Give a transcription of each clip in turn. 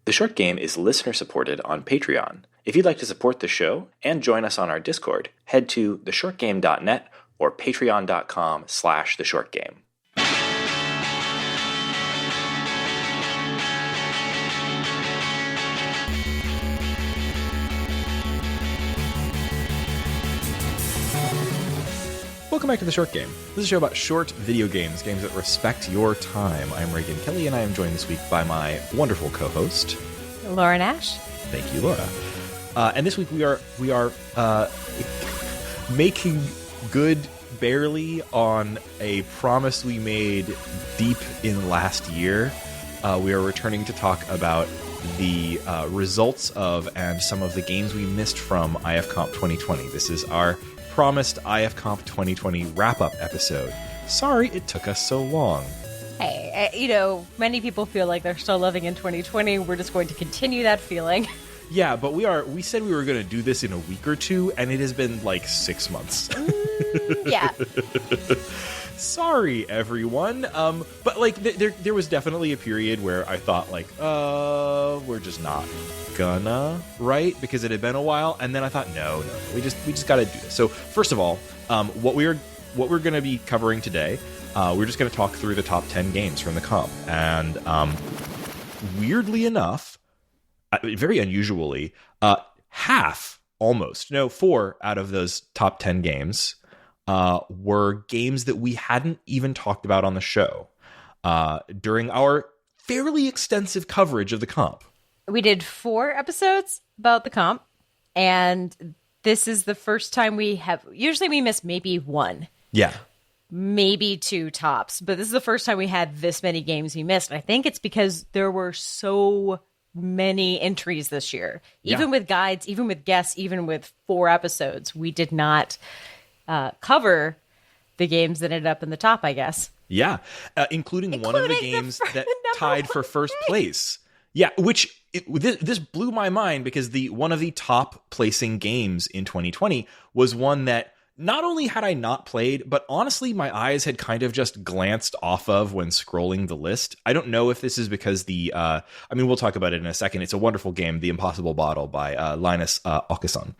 The Short Game is listener-supported on Patreon. If you'd like to support the show and join us on our Discord, head to theshortgame.net or patreon.com/theshortgame. Welcome back to The Short Game. This is a show about short video games, games that respect your time. I'm Raygan Kelly, and I am joined this week by my wonderful co-host, Laura Nash. Thank you, Laura. And this week we are making good barely on a promise we made deep in last year. We are returning to talk about the results of and some of the games we missed from IFComp 2020. This is our promised IFComp 2020 wrap-up episode. Sorry it took us so long. Hey, many people feel like they're still living in 2020. We're just going to continue that feeling. Yeah, but we said we were going to do this in a week or two, and it has been like 6 months. Yeah. Sorry, everyone. But like, there was definitely a period where I thought like, we're just not gonna, right? Because it had been a while, and then I thought, no, we just got to do this. So first of all, what we're going to be covering today, we're just going to talk through the top 10 games from the comp, and weirdly enough, very unusually, half, almost, 4 out of those top 10 games were games that we hadn't even talked about on the show during our fairly extensive coverage of the comp. We did 4 episodes about the comp, and this is the first time we have... Usually we miss maybe 1. Yeah. Maybe 2 tops, but this is the first time we had this many games we missed. And I think it's because there were so many entries this year. Even with guides, even with guests, even with 4 episodes, we did not cover the games that ended up in the top, I guess. Yeah, including one of the games that tied for first place. Yeah, which this blew my mind because one of the top placing games in 2020 was one that not only had I not played, but honestly, my eyes had kind of just glanced off of when scrolling the list. I don't know if this is because we'll talk about it in a second. It's a wonderful game, The Impossible Bottle by Linus Åkesson.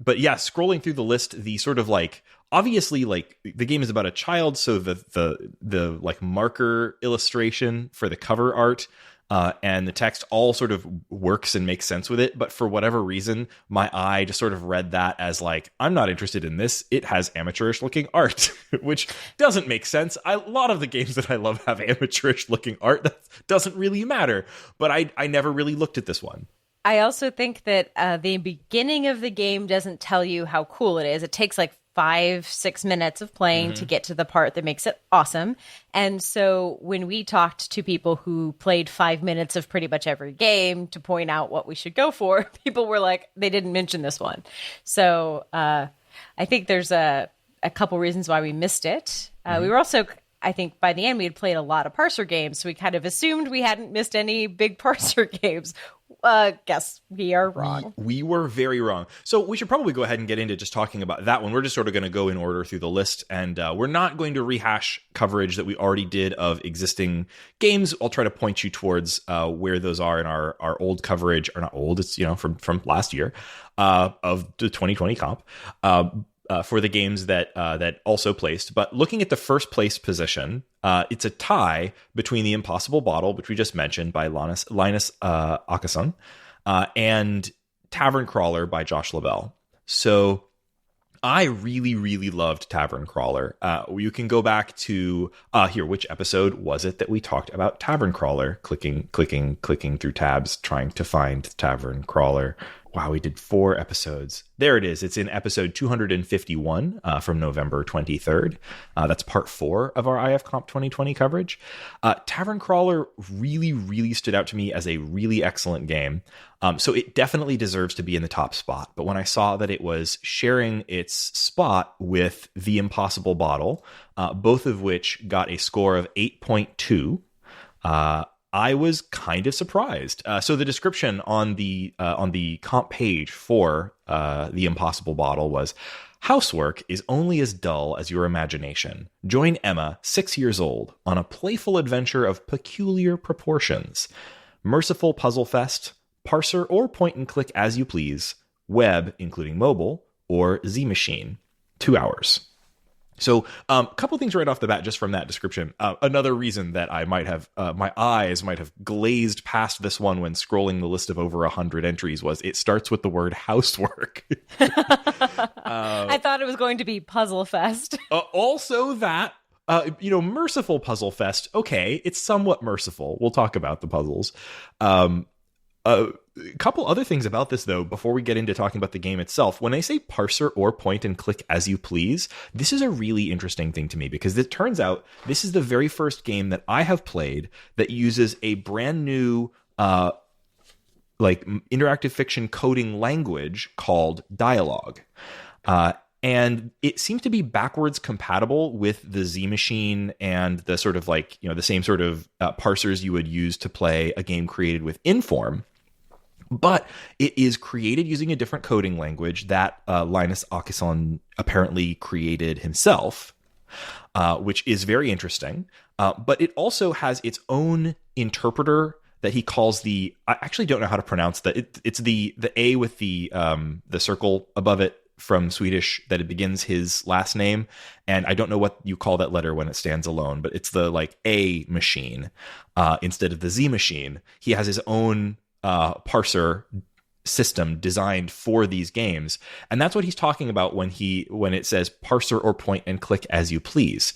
But yeah, scrolling through the list, the sort of like, obviously like the game is about a child. So the like marker illustration for the cover art, and the text all sort of works and makes sense with it. But for whatever reason, my eye just sort of read that as like, I'm not interested in this. It has amateurish looking art, which doesn't make sense. A lot of the games that I love have amateurish looking art. That doesn't really matter. But I never really looked at this one. I also think that the beginning of the game doesn't tell you how cool it is. It takes like 5-6 minutes of playing to get to the part that makes it awesome. And so when we talked to people who played 5 minutes of pretty much every game to point out what we should go for, people were like, they didn't mention this one. So I think there's a couple reasons why we missed it. We were also... I think by the end we had played a lot of parser games, so we kind of assumed we hadn't missed any big parser games. Guess we are wrong. We were very wrong. So we should probably go ahead and get into just talking about that one. We're just sort of going to go in order through the list, and we're not going to rehash coverage that we already did of existing games. I'll try to point you towards where those are in our old coverage, or not old, it's from last year of the 2020 comp. For the games that also placed. But looking at the first place position, it's a tie between The Impossible Bottle, which we just mentioned, by Linus Åkesson, and Tavern Crawler by Josh Lavelle. So I really, really loved Tavern Crawler. You can go back to which episode was it that we talked about Tavern Crawler? Clicking through tabs, trying to find Tavern Crawler. Wow, we did 4 episodes. There it is. It's in episode 251 from November 23rd. That's part 4 of our IFComp 2020 coverage. Tavern Crawler really, really stood out to me as a really excellent game. So it definitely deserves to be in the top spot. But when I saw that it was sharing its spot with The Impossible Bottle, both of which got a score of 8.2, I was kind of surprised. So the description on the comp page for the Impossible Bottle was, housework is only as dull as your imagination. Join Emma, 6 years old, on a playful adventure of peculiar proportions. Merciful puzzle fest, parser or point and click as you please, web, including mobile, or Z machine. 2 hours. So a couple things right off the bat just from that description. Another reason that I might have, my eyes might have glazed past this one when scrolling the list of over 100 entries was it starts with the word housework. I thought it was going to be Puzzle Fest. Also that, Merciful Puzzle Fest. Okay, it's somewhat merciful. We'll talk about the puzzles. A couple other things about this, though, before we get into talking about the game itself. When I say parser or point and click as you please, this is a really interesting thing to me because it turns out this is the very first game that I have played that uses a brand new interactive fiction coding language called Dialogue. And it seems to be backwards compatible with the Z machine and the sort of the same sort of parsers you would use to play a game created with Inform. But it is created using a different coding language that Linus Åkesson apparently created himself, which is very interesting. But it also has its own interpreter that he calls I actually don't know how to pronounce that. It's the A with the circle above it from Swedish that it begins his last name. And I don't know what you call that letter when it stands alone, but it's the A machine instead of the Z machine. He has his own parser system designed for these games, and that's what he's talking about when it says parser or point and click as you please.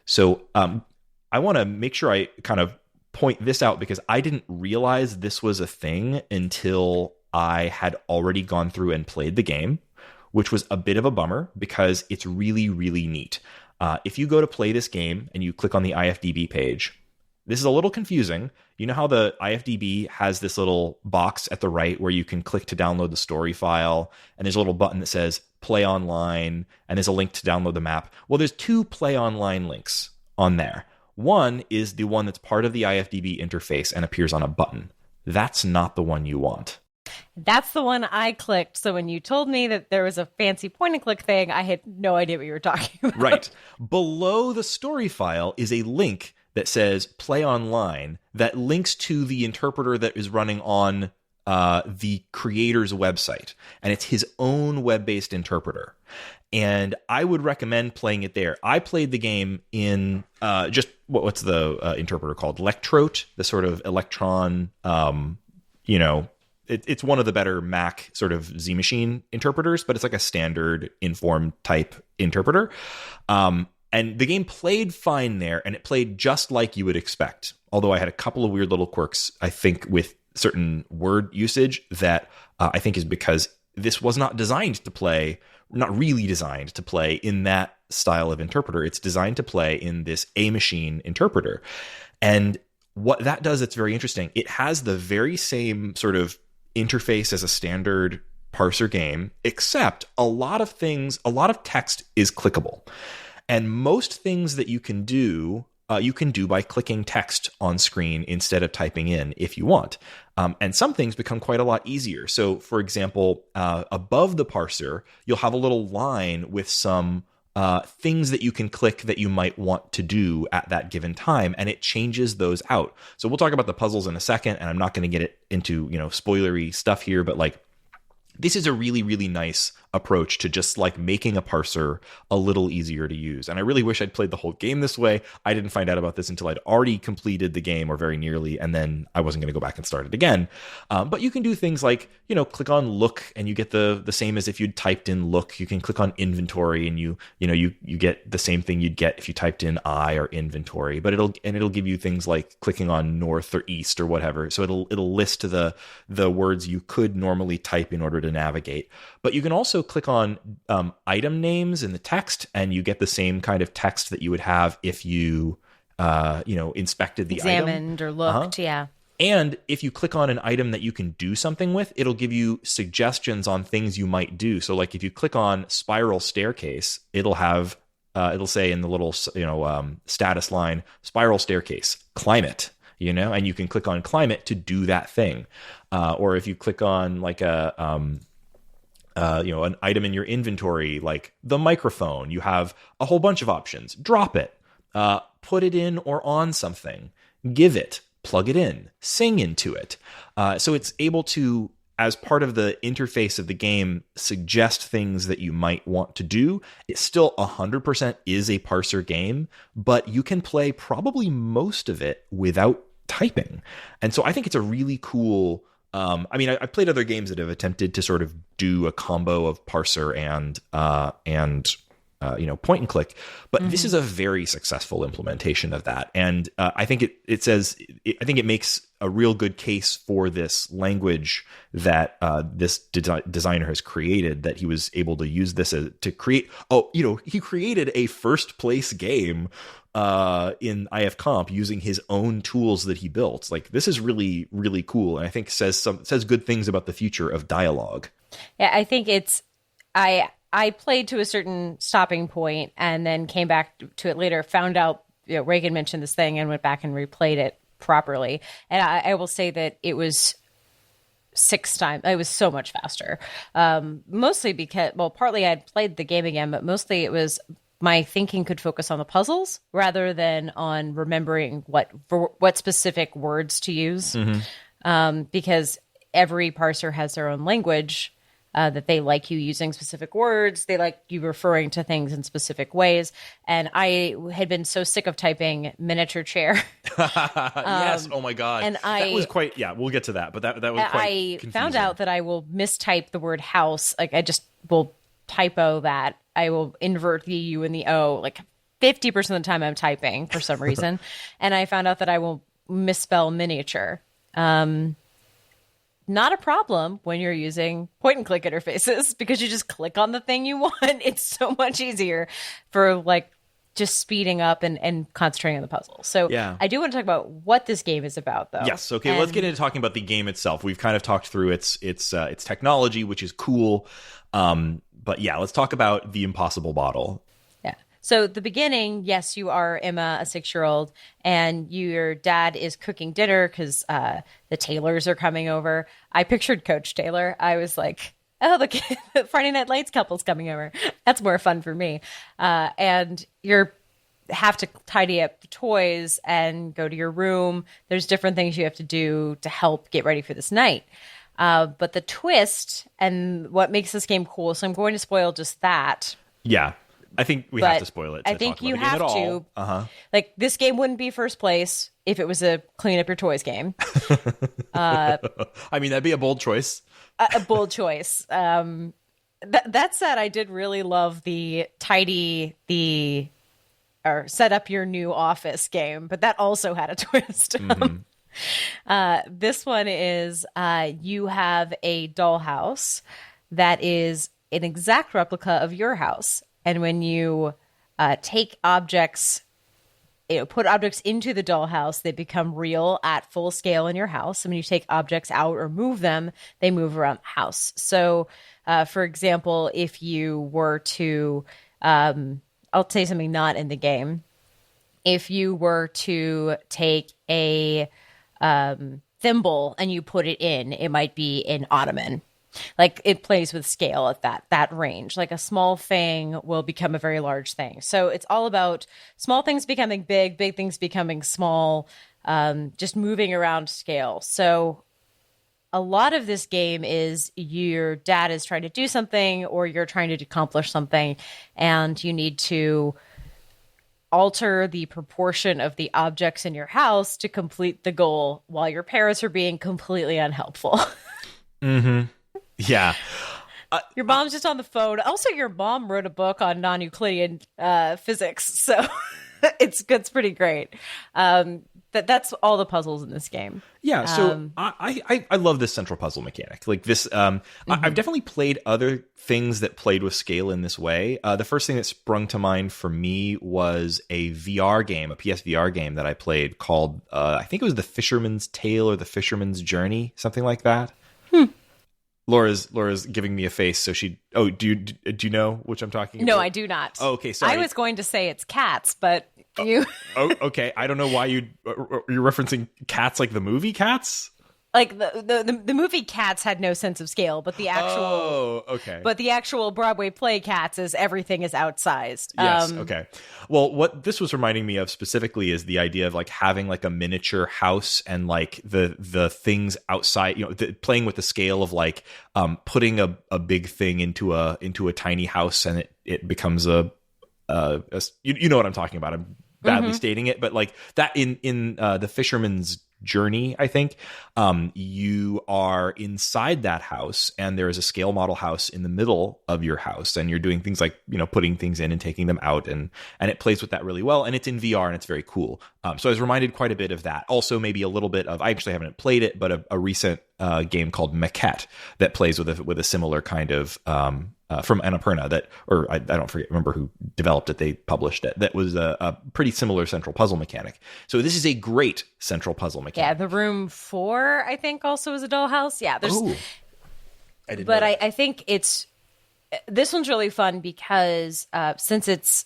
So I want to make sure I kind of point this out because I didn't realize this was a thing until I had already gone through and played the game, which was a bit of a bummer because it's really, really neat. If you go to play this game and you click on the IFDB page, this is a little confusing. You know how the IFDB has this little box at the right where you can click to download the story file, and there's a little button that says play online, and there's a link to download the map. Well, there's 2 play online links on there. One is the one that's part of the IFDB interface and appears on a button. That's not the one you want. That's the one I clicked. So when you told me that there was a fancy point and click thing, I had no idea what you were talking about. Right. Below the story file is a link that says play online that links to the interpreter that is running on the creator's website. And it's his own web-based interpreter. And I would recommend playing it there. I played the game in what's the interpreter called? Electrote, the sort of Electron, it's one of the better Mac sort of Z machine interpreters, but it's like a standard Inform type interpreter. And the game played fine there, and it played just like you would expect. Although I had a couple of weird little quirks, I think, with certain word usage that I think is because this was not really designed to play in that style of interpreter. It's designed to play in this A machine interpreter. And what that does, it's very interesting. It has the very same sort of interface as a standard parser game, except a lot of text is clickable. And most things that you can do by clicking text on screen instead of typing in if you want. And some things become quite a lot easier. So, for example, above the parser, you'll have a little line with some things that you can click that you might want to do at that given time, and it changes those out. So we'll talk about the puzzles in a second, and I'm not going to get it into spoilery stuff here, but this is a really, really nice approach to just making a parser a little easier to use. And I really wish I'd played the whole game this way. I didn't find out about this until I'd already completed the game, or very nearly, and then I wasn't going to go back and start it again. But you can do things like, click on look and you get the same as if you'd typed in look. You can click on inventory and you get the same thing you'd get if you typed in I or inventory, but it'll give you things like clicking on north or east or whatever. So it'll list the words you could normally type in order to navigate. But you can also click on item names in the text, and you get the same kind of text that you would have if you inspected the examined item. Or looked. Yeah. And if you click on an item that you can do something with, it'll give you suggestions on things you might do. So if you click on spiral staircase, it'll say in the little status line, spiral staircase, climb it. and you can click on climate to do that thing. Or if you click on like an item in your inventory, like the microphone, you have a whole bunch of options. Drop it, put it in or on something, give it, plug it in, sing into it. So it's able to, as part of the interface of the game, suggest things that you might want to do. It still 100% is a parser game, but you can play probably most of it without typing. And so I think it's a really cool... I've played other games that have attempted to sort of do a combo of parser and point and click, but this is a very successful implementation of that. And I think it makes a real good case for this language that this designer has created, that he was able to use this to create. He created a first place game in IFComp using his own tools that he built. Like, this is really, really cool. And I think says good things about the future of dialogue. Yeah, I think I played to a certain stopping point and then came back to it later, found out, Raygan mentioned this thing and went back and replayed it properly. And I will say that it was 6 times. It was so much faster. Mostly because, partly I'd played the game again, but mostly it was my thinking could focus on the puzzles rather than on remembering what specific words to use. Because every parser has their own language. That they like you using specific words. They like you referring to things in specific ways. And I had been so sick of typing miniature chair. Yes. Oh my God. And that was quite, we'll get to that, but that was quite confusing. Found out that I will mistype the word house. Like, I just will typo that. I will invert the U and the O. Like 50% of the time I'm typing for some reason. And I found out that I will misspell miniature. Not a problem when you're using point and click interfaces, because you just click on the thing you want. It's so much easier for like just speeding up and concentrating on the puzzle. So I do want to talk about what this game is about, though. Yes. Okay. Let's get into talking about the game itself. We've kind of talked through its technology, which is cool. But let's talk about the impossible bottle. So the beginning, yes, you are Emma, a 6-year-old, and your dad is cooking dinner because the Taylors are coming over. I pictured Coach Taylor. I was like, oh, the Friday Night Lights couple's coming over. That's more fun for me. And you have to tidy up the toys and go to your room. There's different things you have to do to help get ready for this night. But the twist and what makes this game cool, so I'm going to spoil just that. Yeah. I think we have to spoil it. I think you have to. Like, this game wouldn't be first place if it was a clean up your toys game. That'd be a bold choice. A bold choice. That said, I did really love the set up your new office game, but that also had a twist. This one is you have a dollhouse that is an exact replica of your house. And when you take objects, put objects into the dollhouse, they become real at full scale in your house. And when you take objects out or move them, they move around the house. So, for example, if you were to, I'll say something not in the game. If you were to take a thimble and you put it in, it might be an ottoman. Like, it plays with scale at that range. Like, a small thing will become a very large thing. So it's all about small things becoming big things becoming small, just moving around scale. So a lot of this game is your dad is trying to do something or you're trying to accomplish something, and you need to alter the proportion of the objects in your house to complete the goal while your parents are being completely unhelpful. Yeah. Your mom's just on the phone. Also, your mom wrote a book on non-Euclidean physics, so it's pretty great. That's all the puzzles in this game. Yeah, so I love this central puzzle mechanic. Like this, I've definitely played other things that played with scale in this way. The first thing that sprung to mind for me was a VR game, a PSVR game that I played called, I think it was The Fisherman's Tale or The Fisherman's Journey, something like that. Laura's giving me a face, so she. Oh, do you know which I'm talking about? No, I do not. Oh, okay, sorry. I was going to say it's cats, but You Oh, okay. I don't know why you're referencing Cats like the movie Cats. like the movie Cats had no sense of scale, but the actual Broadway play Cats is everything is outsized. Yes. Okay. Well, what this was reminding me of specifically is the idea of like having like a miniature house and like the things outside, playing with the scale of like putting a big thing into a tiny house, and it becomes a you know what I'm talking about. I'm badly stating it, but like that in the Fisherman's Journey, I think you are inside that house, and there is a scale model house in the middle of your house, and you're doing things like putting things in and taking them out, and it plays with that really well, and it's in VR and it's very cool. So I was reminded quite a bit of that. Also, maybe a little bit of, I actually haven't played it, but a recent game called Maquette that plays with a similar kind of from Annapurna I don't remember who developed it. They published it. That was a pretty similar central puzzle mechanic. So this is a great central puzzle mechanic. Yeah, the room 4, I think, also is a dollhouse. Yeah, there's. Oh, I didn't know that. I think this one's really fun because since it's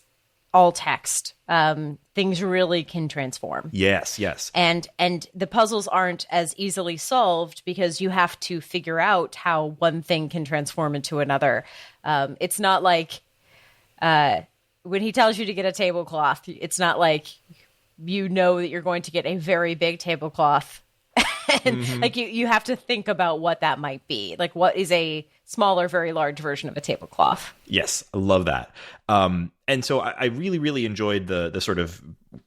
all text, things really can transform. Yes, yes. And the puzzles aren't as easily solved because you have to figure out how one thing can transform into another. It's not like when he tells you to get a tablecloth, it's not like that you're going to get a very big tablecloth. And like you have to think about what that might be. Like, what is a smaller, very large version of a tablecloth? Yes, I love that. And so I really, really enjoyed the sort of,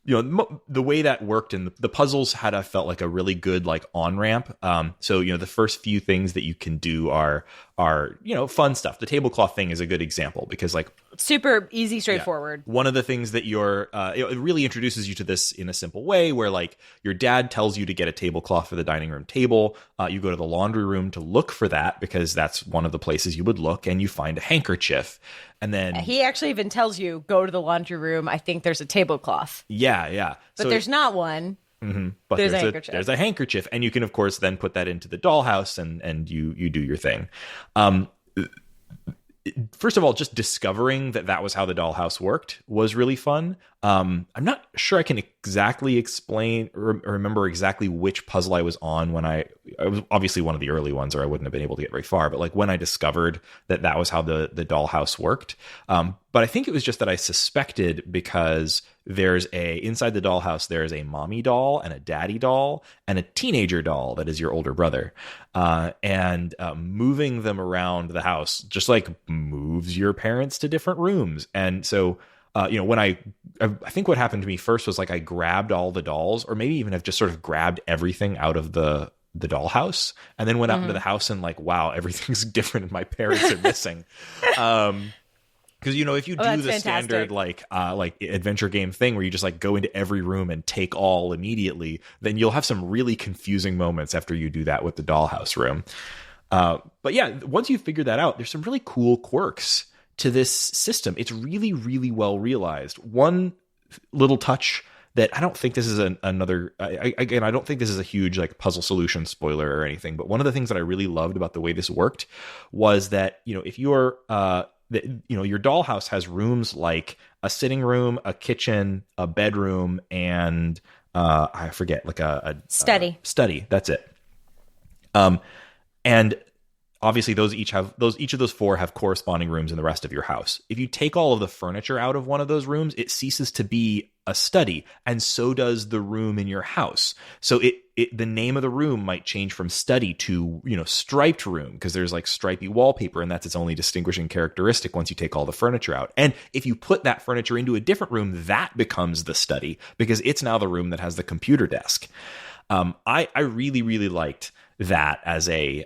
the way that worked, and the puzzles I felt like a really good like on ramp. So the first few things that you can do are fun stuff. The tablecloth thing is a good example because like super easy, straightforward. Yeah. One of the things that it really introduces you to this in a simple way, where like your dad tells you to get a tablecloth for the dining room table. You go to the laundry room to look for that because that's one of the places you would look, and you find a handkerchief. And then he actually even tells you, go to the laundry room. I think there's a tablecloth. Yeah, yeah. But there's not one. Mm-hmm. But there's a handkerchief. There's a handkerchief. And you can, of course, then put that into the dollhouse and you do your thing. First of all, just discovering that was how the dollhouse worked was really fun. I'm not sure I can exactly explain or remember exactly which puzzle I was on when I was obviously one of the early ones, or I wouldn't have been able to get very far. But like when I discovered that was how the dollhouse worked. But I think it was just that I suspected because inside the dollhouse, there is a mommy doll and a daddy doll and a teenager doll that is your older brother. And moving them around the house just like moves your parents to different rooms. And so, when I think what happened to me first was like I grabbed all the dolls, or maybe even have just sort of grabbed everything out of the dollhouse, and then went out into the house and like, wow, everything's different and my parents are missing. Because if you do the fantastic. standard like adventure game thing where you just like go into every room and take all immediately, then you'll have some really confusing moments after you do that with the dollhouse room. But yeah, once you figure that out, there's some really cool quirks to this system. It's really, really well realized. One little touch that I don't think this is another. I don't think this is a huge like puzzle solution spoiler or anything. But one of the things that I really loved about the way this worked was that if you're your dollhouse has rooms like a sitting room, a kitchen, a bedroom, and I forget, like a study. Study. That's it. And obviously each of those 4 have corresponding rooms in the rest of your house. If you take all of the furniture out of one of those rooms, it ceases to be a study, and so does the room in your house. So the name of the room might change from study to, striped room, because there's like stripy wallpaper, and that's its only distinguishing characteristic once you take all the furniture out. And if you put that furniture into a different room, that becomes the study, because it's now the room that has the computer desk. I really, really liked that as a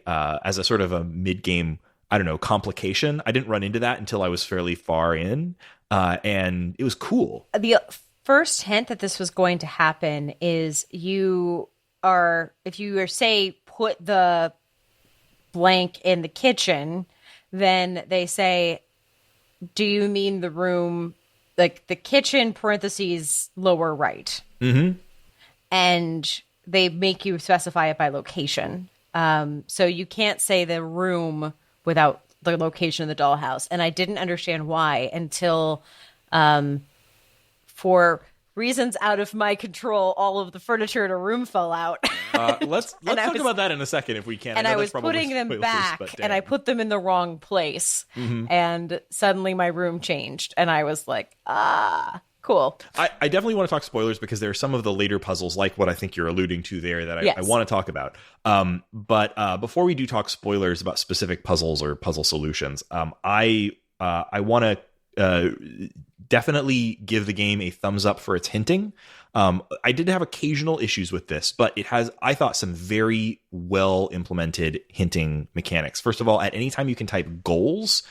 sort of a mid-game, complication. I didn't run into that until I was fairly far in, and it was cool. The first hint that this was going to happen is if you are say put the blank in the kitchen, then they say, do you mean the room, like the kitchen parentheses lower right? Mm-hmm. And they make you specify it by location. So you can't say the room without the location of the dollhouse. And I didn't understand why until for reasons out of my control, all of the furniture in a room fell out. Let's talk about that in a second if we can. And I was putting them back, and I put them in the wrong place, and suddenly my room changed, and I was like, cool. I definitely want to talk spoilers because there are some of the later puzzles, like what I think you're alluding to there, that I want to talk about. But before we do talk spoilers about specific puzzles or puzzle solutions, I want to definitely give the game a thumbs up for its hinting. I did have occasional issues with this, but it has, I thought, some very well implemented hinting mechanics. First of all, at any time you can type goals,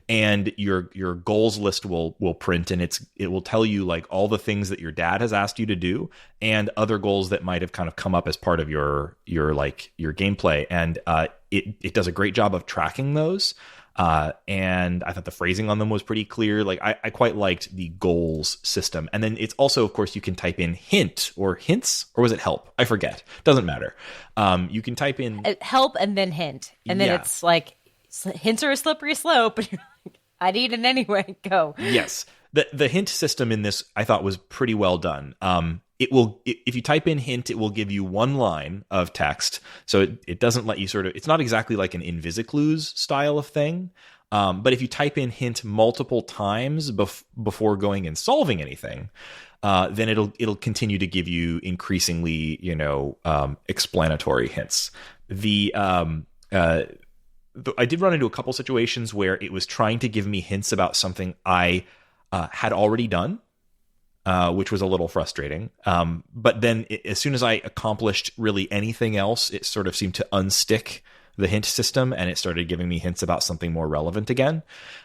and your goals list will print, and it will tell you like all the things that your dad has asked you to do and other goals that might have kind of come up as part of your gameplay. And it does a great job of tracking those. And I thought the phrasing on them was pretty clear. Like I quite liked the goals system. And then it's also, of course, you can type in hint or hints, or was it help? I forget. Doesn't matter. You can type in help and then hint. And then it's like hints are a slippery slope. And you're like, I need it anyway. Go. Yes. The hint system in this I thought was pretty well done. If you type in hint, it will give you one line of text. So it doesn't let you it's not exactly like an Invisiclues style of thing. But if you type in hint multiple times before going and solving anything, then it'll continue to give you increasingly, explanatory hints. I did run into a couple situations where it was trying to give me hints about something I had already done. Which was a little frustrating. But then as soon as I accomplished really anything else, it sort of seemed to unstick the hint system, and it started giving me hints about something more relevant again.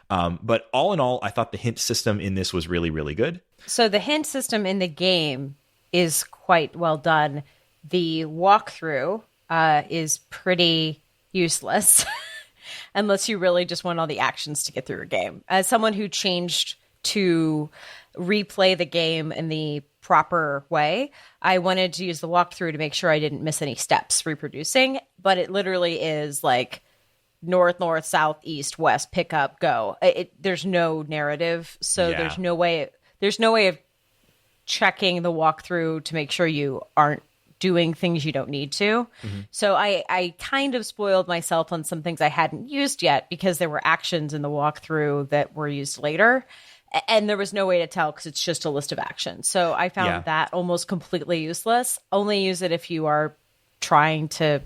But all in all, I thought the hint system in this was really, really good. So the hint system in the game is quite well done. The walkthrough is pretty useless unless you really just want all the actions to get through a game. As someone who changed to replay the game in the proper way, I wanted to use the walkthrough to make sure I didn't miss any steps reproducing, but it literally is like north, south, east, west, pick up, go. There's no narrative, so there's no way of checking the walkthrough to make sure you aren't doing things you don't need to. So I kind of spoiled myself on some things I hadn't used yet because there were actions in the walkthrough that were used later. And there was no way to tell because it's just a list of actions. So I found that almost completely useless. Only use it if you are trying to,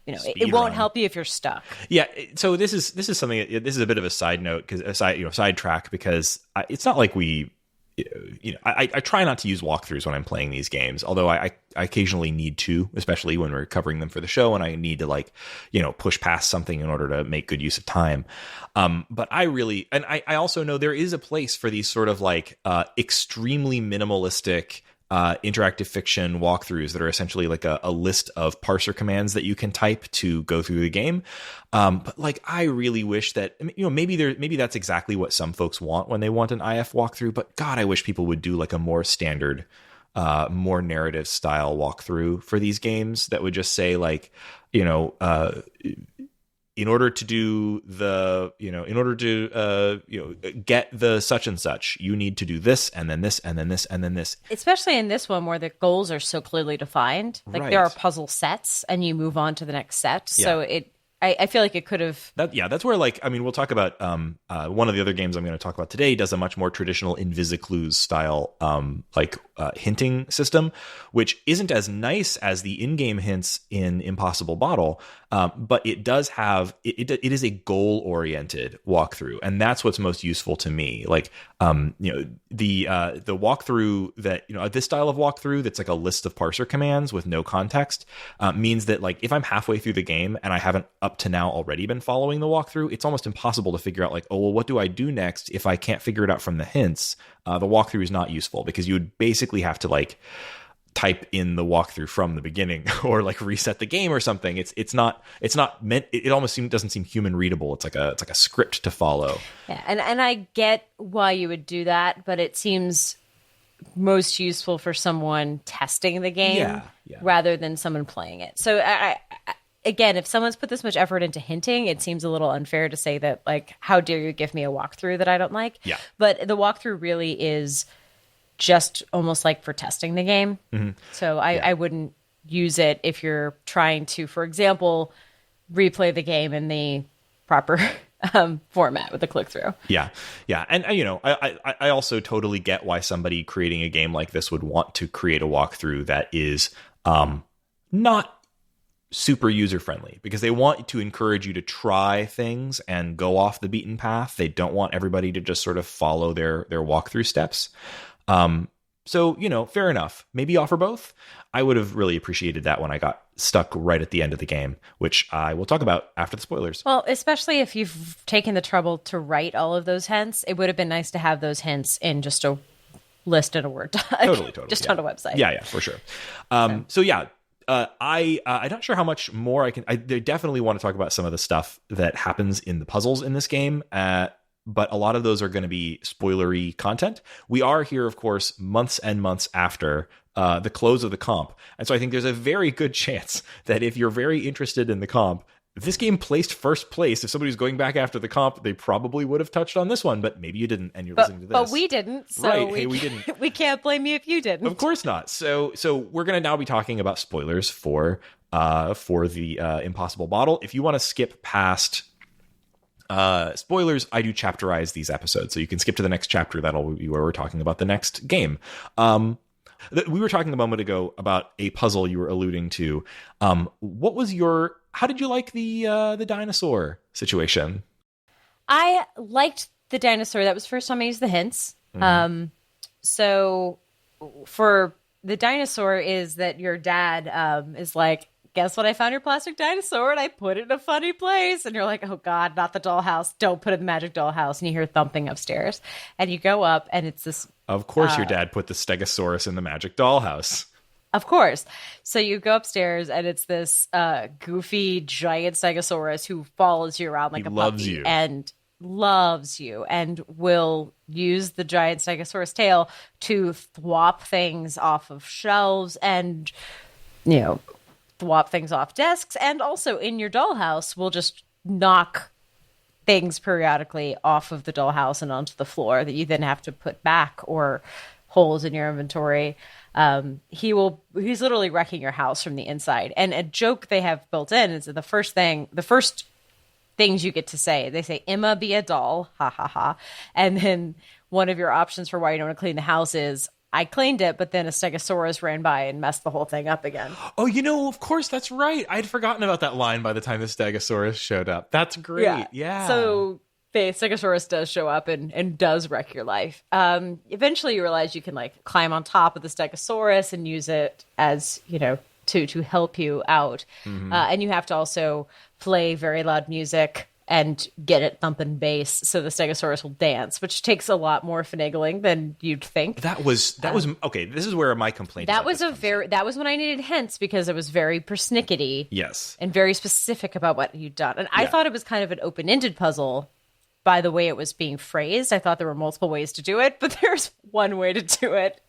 it won't help you if you're stuck. Yeah. So this is something. This is a bit of a side note sidetrack because it's not like we. I try not to use walkthroughs when I'm playing these games, although I occasionally need to, especially when we're covering them for the show and I need to push past something in order to make good use of time. But I also know there is a place for these sort of extremely minimalistic interactive fiction walkthroughs that are essentially like a list of parser commands that you can type to go through the game. But I really wish that, maybe that's exactly what some folks want when they want an IF walkthrough, but God, I wish people would do a more standard, more narrative style walkthrough for these games that would just say in order to do the, get the such and such, you need to do this and then this and then this and then this. Especially in this one where the goals are so clearly defined. There are puzzle sets and you move on to the next set. Yeah. So I feel like it could have... That's where, we'll talk about... one of the other games I'm going to talk about today does a much more traditional Invisiclues style, hinting system, which isn't as nice as the in-game hints in Impossible Bottle, but it does have... It is a goal-oriented walkthrough, and that's what's most useful to me. The walkthrough that... this style of walkthrough that's a list of parser commands with no context means that, if I'm halfway through the game and I haven't up to now already been following the walkthrough, it's almost impossible to figure out what do I do next if I can't figure it out from the hints. The walkthrough is not useful because you would basically have to type in the walkthrough from the beginning or reset the game or something. It's not meant. It almost doesn't seem human readable. It's like a script to follow. Yeah, and I get why you would do that, but it seems most useful for someone testing the game rather than someone playing it. So again, if someone's put this much effort into hinting, it seems a little unfair to say that, how dare you give me a walkthrough that I don't like? Yeah. But the walkthrough really is just almost like for testing the game. So I wouldn't use it if you're trying to, for example, replay the game in the proper format with a click-through. Yeah. And, I also totally get why somebody creating a game like this would want to create a walkthrough that is not super user-friendly, because they want to encourage you to try things and go off the beaten path. They don't want everybody to just sort of follow their walkthrough steps. So, fair enough. Maybe offer both. I would have really appreciated that when I got stuck right at the end of the game, which I will talk about after the spoilers. Well, especially if you've taken the trouble to write all of those hints, it would have been nice to have those hints in just a list in a Word doc. Totally. Just on a website. Yeah, for sure. I'm not sure how much more I definitely want to talk about some of the stuff that happens in the puzzles in this game. But a lot of those are going to be spoilery content. We are here, of course, months and months after the close of the comp. And so I think there's a very good chance that if you're very interested in the comp, if this game placed first place, if somebody's going back after the comp, they probably would have touched on this one, but maybe you didn't, and you're listening to this. But we didn't. So right. We didn't. We can't blame you if you didn't. Of course not. So we're going to now be talking about spoilers for the Impossible Bottle. If you want to skip past spoilers, I do chapterize these episodes, so you can skip to the next chapter. That'll be where we're talking about the next game. We were talking a moment ago about a puzzle you were alluding to. How did you like the dinosaur situation? I liked the dinosaur. That was the first time I used the hints. So for the dinosaur is that your dad is like, guess what? I found your plastic dinosaur and I put it in a funny place. And you're like, oh God, not the dollhouse. Don't put it in the magic dollhouse. And you hear thumping upstairs. And you go up and it's this. Of course your dad put the Stegosaurus in the magic dollhouse. Of course. So you go upstairs and it's this goofy giant Stegosaurus who follows you around like a puppy and loves you and will use the giant Stegosaurus tail to thwop things off of shelves and, thwop things off desks, and also in your dollhouse will just knock things periodically off of the dollhouse and onto the floor that you then have to put back, or holes in your inventory. He's literally wrecking your house from the inside. And a joke they have built in is that the first things you get to say, they say, Emma be a doll, ha ha ha. And then one of your options for why you don't want to clean the house is, I cleaned it, but then a Stegosaurus ran by and messed the whole thing up again. Oh, of course, that's right. I'd forgotten about that line by the time the Stegosaurus showed up. That's great. Yeah. So the Stegosaurus does show up and does wreck your life. Eventually you realize you can climb on top of the Stegosaurus and use it as, to help you out. And you have to also play very loud music and get it thumping bass so the Stegosaurus will dance, which takes a lot more finagling than you'd think. That was okay. This is where my complaint. That was when I needed hints because it was very persnickety. Yes, and very specific about what you'd done. And I thought it was kind of an open-ended puzzle by the way it was being phrased. I thought there were multiple ways to do it, but there's one way to do it.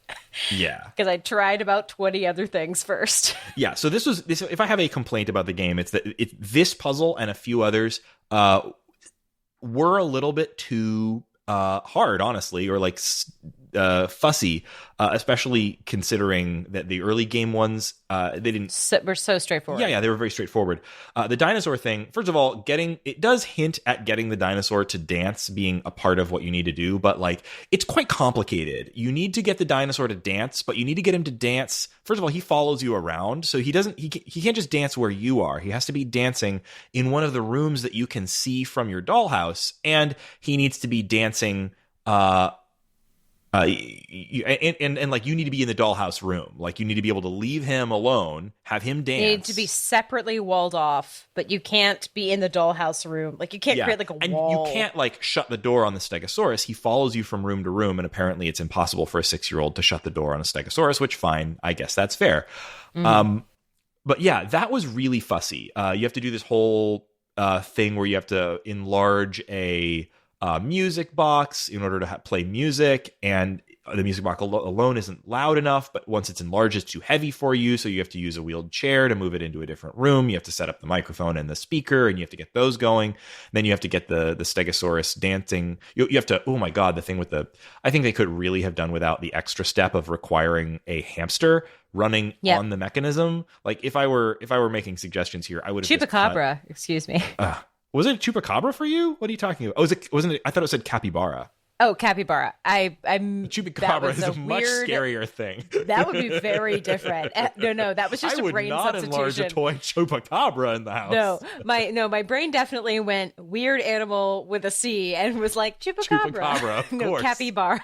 Yeah, because I tried about 20 other things first. Yeah, so this. If I have a complaint about the game, it's that this puzzle and a few others were a little bit too hard, honestly, or fussy, especially considering that the early game ones were so straightforward. Yeah, they were very straightforward. The dinosaur thing, first of all, it does hint at getting the dinosaur to dance being a part of what you need to do, but it's quite complicated. You need to get the dinosaur to dance, but you need to get him to dance. First of all, he follows you around, so he can't just dance where you are. He has to be dancing in one of the rooms that you can see from your dollhouse, and he needs to be dancing you need to be in the dollhouse room. You need to be able to leave him alone, have him dance. You need to be separately walled off, but you can't be in the dollhouse room. You can't create a wall. And you can't shut the door on the Stegosaurus. He follows you from room to room, and apparently it's impossible for a 6-year-old to shut the door on a Stegosaurus, which fine, I guess that's fair. But yeah, that was really fussy. You have to do this whole thing where you have to enlarge a music box in order to play music, and the music box alone isn't loud enough, but once it's enlarged, it's too heavy for you. So you have to use a wheeled chair to move it into a different room. You have to set up the microphone and the speaker, and you have to get those going. Then you have to get the Stegosaurus dancing. You have to, oh my God, the thing with I think they could really have done without the extra step of requiring a hamster running on the mechanism. Like if I were making suggestions here, I would have Chupacabra, excuse me. Was it Chupacabra for you? What are you talking about? Oh, wasn't it? I thought it said capybara. Oh, capybara. I'm Chupacabra is a much scarier thing. That would be very different. No, that was just a brain substitution. I would not enlarge a toy Chupacabra in the house. My brain definitely went weird animal with a C and was like Chupacabra. Chupacabra, of course. No, capybara.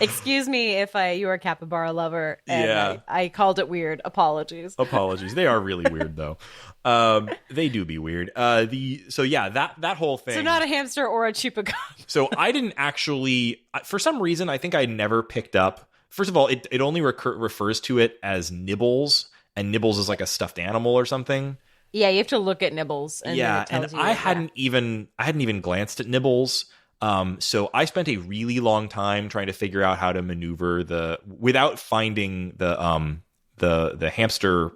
Excuse me if you are a capybara lover and I called it weird. Apologies. They are really weird though. They do be weird. That whole thing. So not a hamster or a chupacabra. So I didn't actually, for some reason, I think I never picked up. First of all, it only refers to it as Nibbles, and Nibbles is like a stuffed animal or something. Yeah, you have to look at Nibbles. And I hadn't even glanced at Nibbles. So I spent a really long time trying to figure out how to maneuver without finding the hamster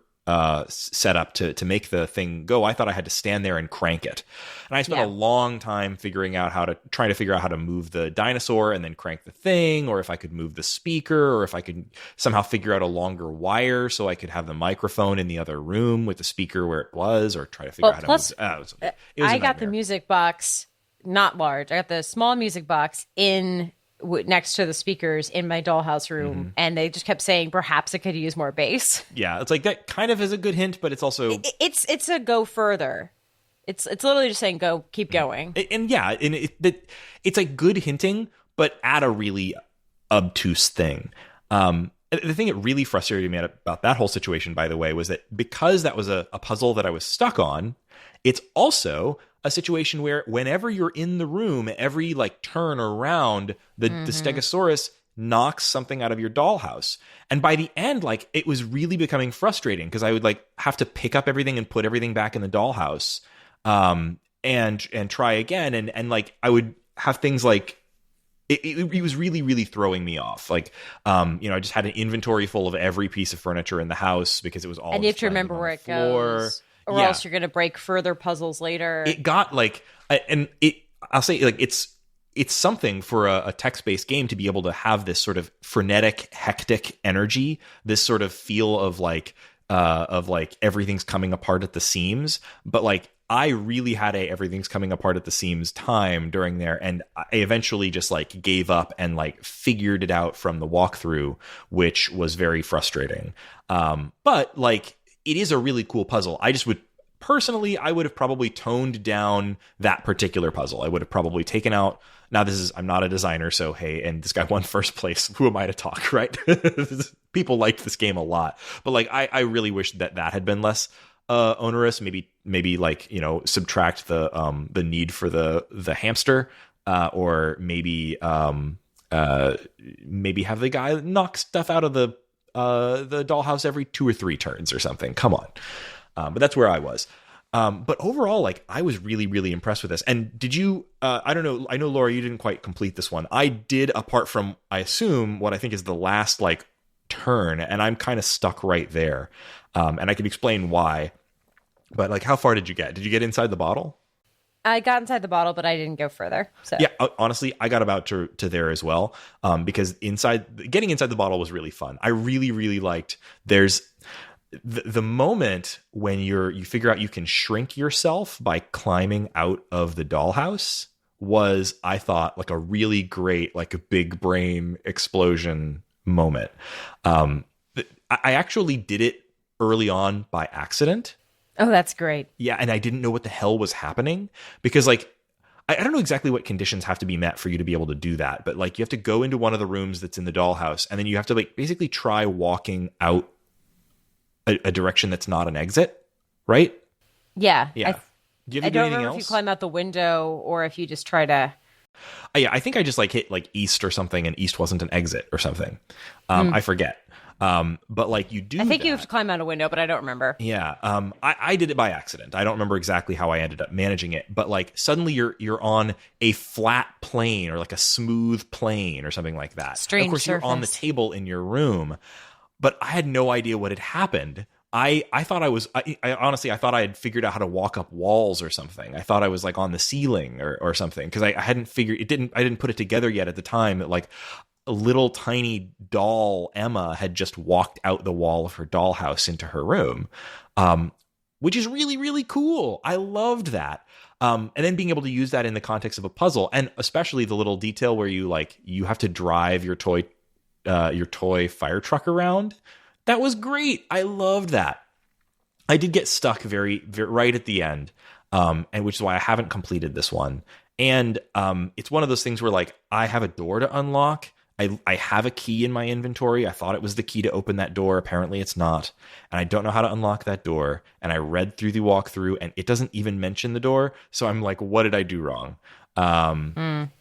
setup to make the thing go. I thought I had to stand there and crank it, and I spent a long time trying to figure out how to move the dinosaur and then crank the thing, or if I could move the speaker, or if I could somehow figure out a longer wire so I could have the microphone in the other room with the speaker where it was, or try to figure out how to move it. I got the music box not large. I got the small music box next to the speakers in my dollhouse room, and they just kept saying perhaps it could use more bass. Yeah, it's like that kind of is a good hint, but it's also it's a go further. It's literally just saying go, keep going. It's like good hinting, but at a really obtuse thing. The thing that really frustrated me about that whole situation, by the way, was that because that was a puzzle that I was stuck on, it's also a situation where whenever you're in the room, every like turn around, the Stegosaurus knocks something out of your dollhouse. And by the end, like it was really becoming frustrating because I would like have to pick up everything and put everything back in the dollhouse, and try again. And like I would have things like it was really, really throwing me off. Like, I just had an inventory full of every piece of furniture in the house because it was all. And you have to remember where it goes. Or else you're going to break further puzzles later. It got like, I'll say like it's something for a text-based game to be able to have this sort of frenetic, hectic energy, this sort of feel of like everything's coming apart at the seams. But like I really had everything's coming apart at the seams time during there, and I eventually just like gave up and like figured it out from the walkthrough, which was very frustrating. But like. It is a really cool puzzle. I would have probably toned down that particular puzzle. I would have probably taken out. Now I'm not a designer, so hey, and this guy won first place. Who am I to talk, right? People liked this game a lot, but like I really wish that had been less onerous. Maybe like subtract the need for the hamster, or maybe have the guy knock stuff out of the dollhouse every 2 or 3 turns or something. Come on. But that's where I was. But overall, like I was really, really impressed with this. And did you, I don't know. I know Laura, you didn't quite complete this one. I did, apart from, I assume what I think is the last like turn, and I'm kind of stuck right there. And I can explain why, but like, how far did you get? Did you get inside the bottle? I got inside the bottle, but I didn't go further. So yeah, honestly, I got about to there as well, because getting inside the bottle was really fun. I really, really liked. There's the moment when you figure out you can shrink yourself by climbing out of the dollhouse was, I thought, like a really great, like a big brain explosion moment. I actually did it early on by accident. Oh, that's great. Yeah, and I didn't know what the hell was happening because, like, I don't know exactly what conditions have to be met for you to be able to do that, but, like, you have to go into one of the rooms that's in the dollhouse, and then you have to, like, basically try walking out a direction that's not an exit, right? Yeah. Yeah. Do you have to do anything else? I don't remember if you climb out the window or if you just try to... Yeah, I think I just, like, hit, like, east or something, and east wasn't an exit or something. I forget. But like you do, I think you have to climb out a window, but I don't remember. Yeah. I did it by accident. I don't remember exactly how I ended up managing it, but like suddenly you're on a flat plane or like a smooth plane or something like that. Strange of course, surface. you're on the table in your room, but I had no idea what had happened. I thought I honestly, I thought I had figured out how to walk up walls or something. I thought I was like on the ceiling or something. Cause I hadn't figured I didn't put it together yet at the time that like a little tiny doll Emma had just walked out the wall of her dollhouse into her room. Which is really, really cool. I loved that. And then being able to use that in the context of a puzzle, and especially the little detail where you have to drive your toy fire truck around. That was great. I loved that. I did get stuck very, very right at the end, and which is why I haven't completed this one. And it's one of those things where like I have a door to unlock. I have a key in my inventory. I thought it was the key to open that door. Apparently it's not. And I don't know how to unlock that door. And I read through the walkthrough and it doesn't even mention the door. So I'm like, what did I do wrong?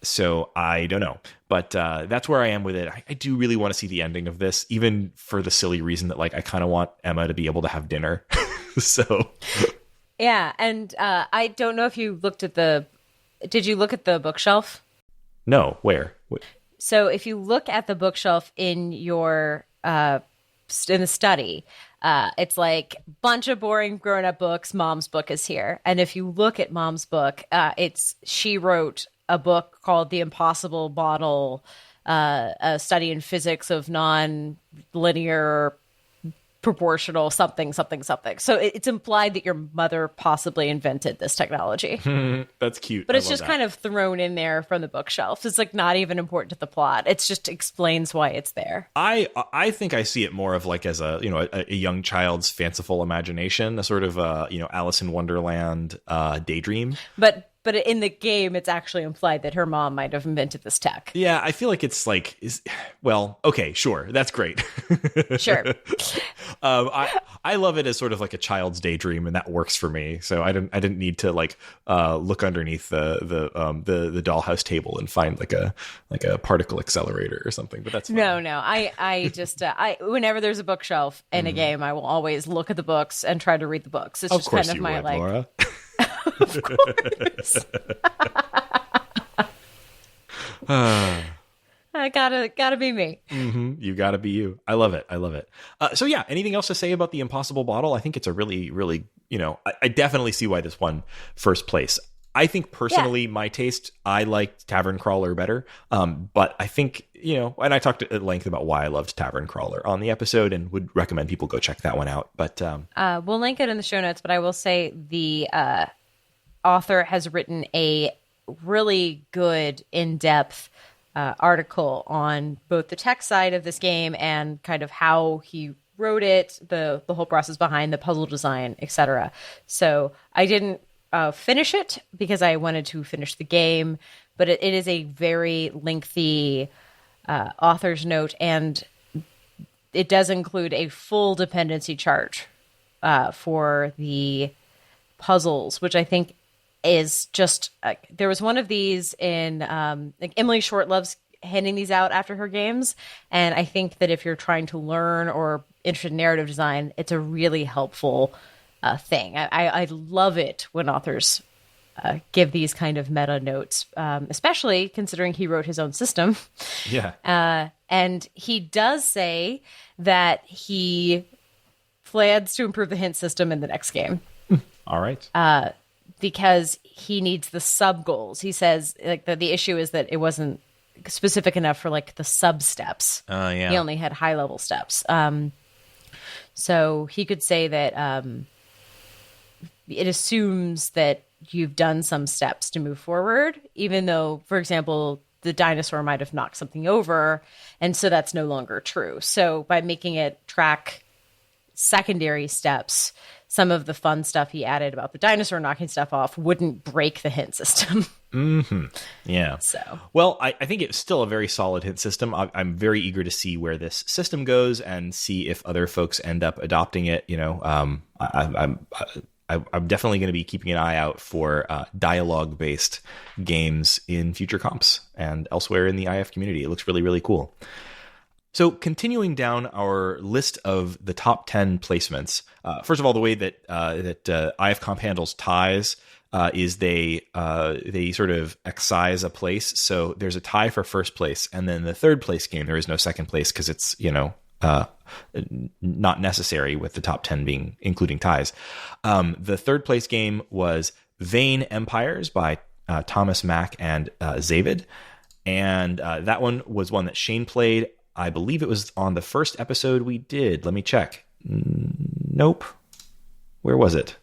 So I don't know. But that's where I am with it. I do really want to see the ending of this, even for the silly reason that like I kind of want Emma to be able to have dinner. So yeah. And I don't know if you did you look at the bookshelf? No, where? So if you look at the bookshelf in your in the study, it's like bunch of boring grown-up books. Mom's book is here, and if you look at Mom's book, she wrote a book called "The Impossible Bottle: A Study in Physics of Non-Linear Proportional something. So it's implied that your mother possibly invented this technology. That's cute. But it's just kind of thrown in there from the bookshelf. It's like not even important to the plot. It just explains why it's there. I think I see it more of like as a young child's fanciful imagination, a sort of Alice in Wonderland daydream. But in the game, it's actually implied that her mom might have invented this tech. Yeah, I feel like it's like, okay, sure, that's great. Sure. I love it as sort of like a child's daydream, and that works for me. So I didn't need to like look underneath the dollhouse table and find like a particle accelerator or something. But that's fine. No. I just whenever there's a bookshelf in a game, I will always look at the books and try to read the books. It's just kind of my would, Laura. Of course. I gotta be me. Mm-hmm. You gotta be you. I love it. So yeah, anything else to say about the Impossible Bottle? I think it's a really, really, I definitely see why this won first place. I think personally, my taste, I liked Tavern Crawler better. But I think, and I talked at length about why I loved Tavern Crawler on the episode and would recommend people go check that one out. But we'll link it in the show notes, but I will say the author has written a really good, in-depth article on both the tech side of this game and kind of how he wrote it, the whole process behind the puzzle design, etc. So I didn't finish it because I wanted to finish the game, but it is a very lengthy author's note, and it does include a full dependency chart for the puzzles, which I think is just there was one of these in like Emily Short loves handing these out after her games, and I think that if you're trying to learn or interested in narrative design, it's a really helpful thing. I love it when authors give these kind of meta notes, especially considering he wrote his own system. Yeah. And he does say that he plans to improve the hint system in the next game. All right. Because he needs the sub goals. He says like the issue is that it wasn't specific enough for like the sub steps. Yeah. He only had high level steps. So he could say that it assumes that you've done some steps to move forward, even though, for example, the dinosaur might have knocked something over, and so that's no longer true. So by making it track secondary steps, some of the fun stuff he added about the dinosaur knocking stuff off wouldn't break the hint system. Mm-hmm. Yeah. So, well, I think it's still a very solid hint system. I'm very eager to see where this system goes and see if other folks end up adopting it. I'm definitely going to be keeping an eye out for dialogue-based games in future comps and elsewhere in the IF community. It looks really, really cool. So continuing down our list of the top 10 placements, first of all, the way that IFComp handles ties is they sort of excise a place. So there's a tie for first place, and then the third place game, there is no second place because it's, not necessary with the top 10 being including ties. The third place game was Vain Empires by Thomas Mack and Zavid. And that one was one that Shane played. I believe it was on the first episode we did. Let me check. Nope. Where was it?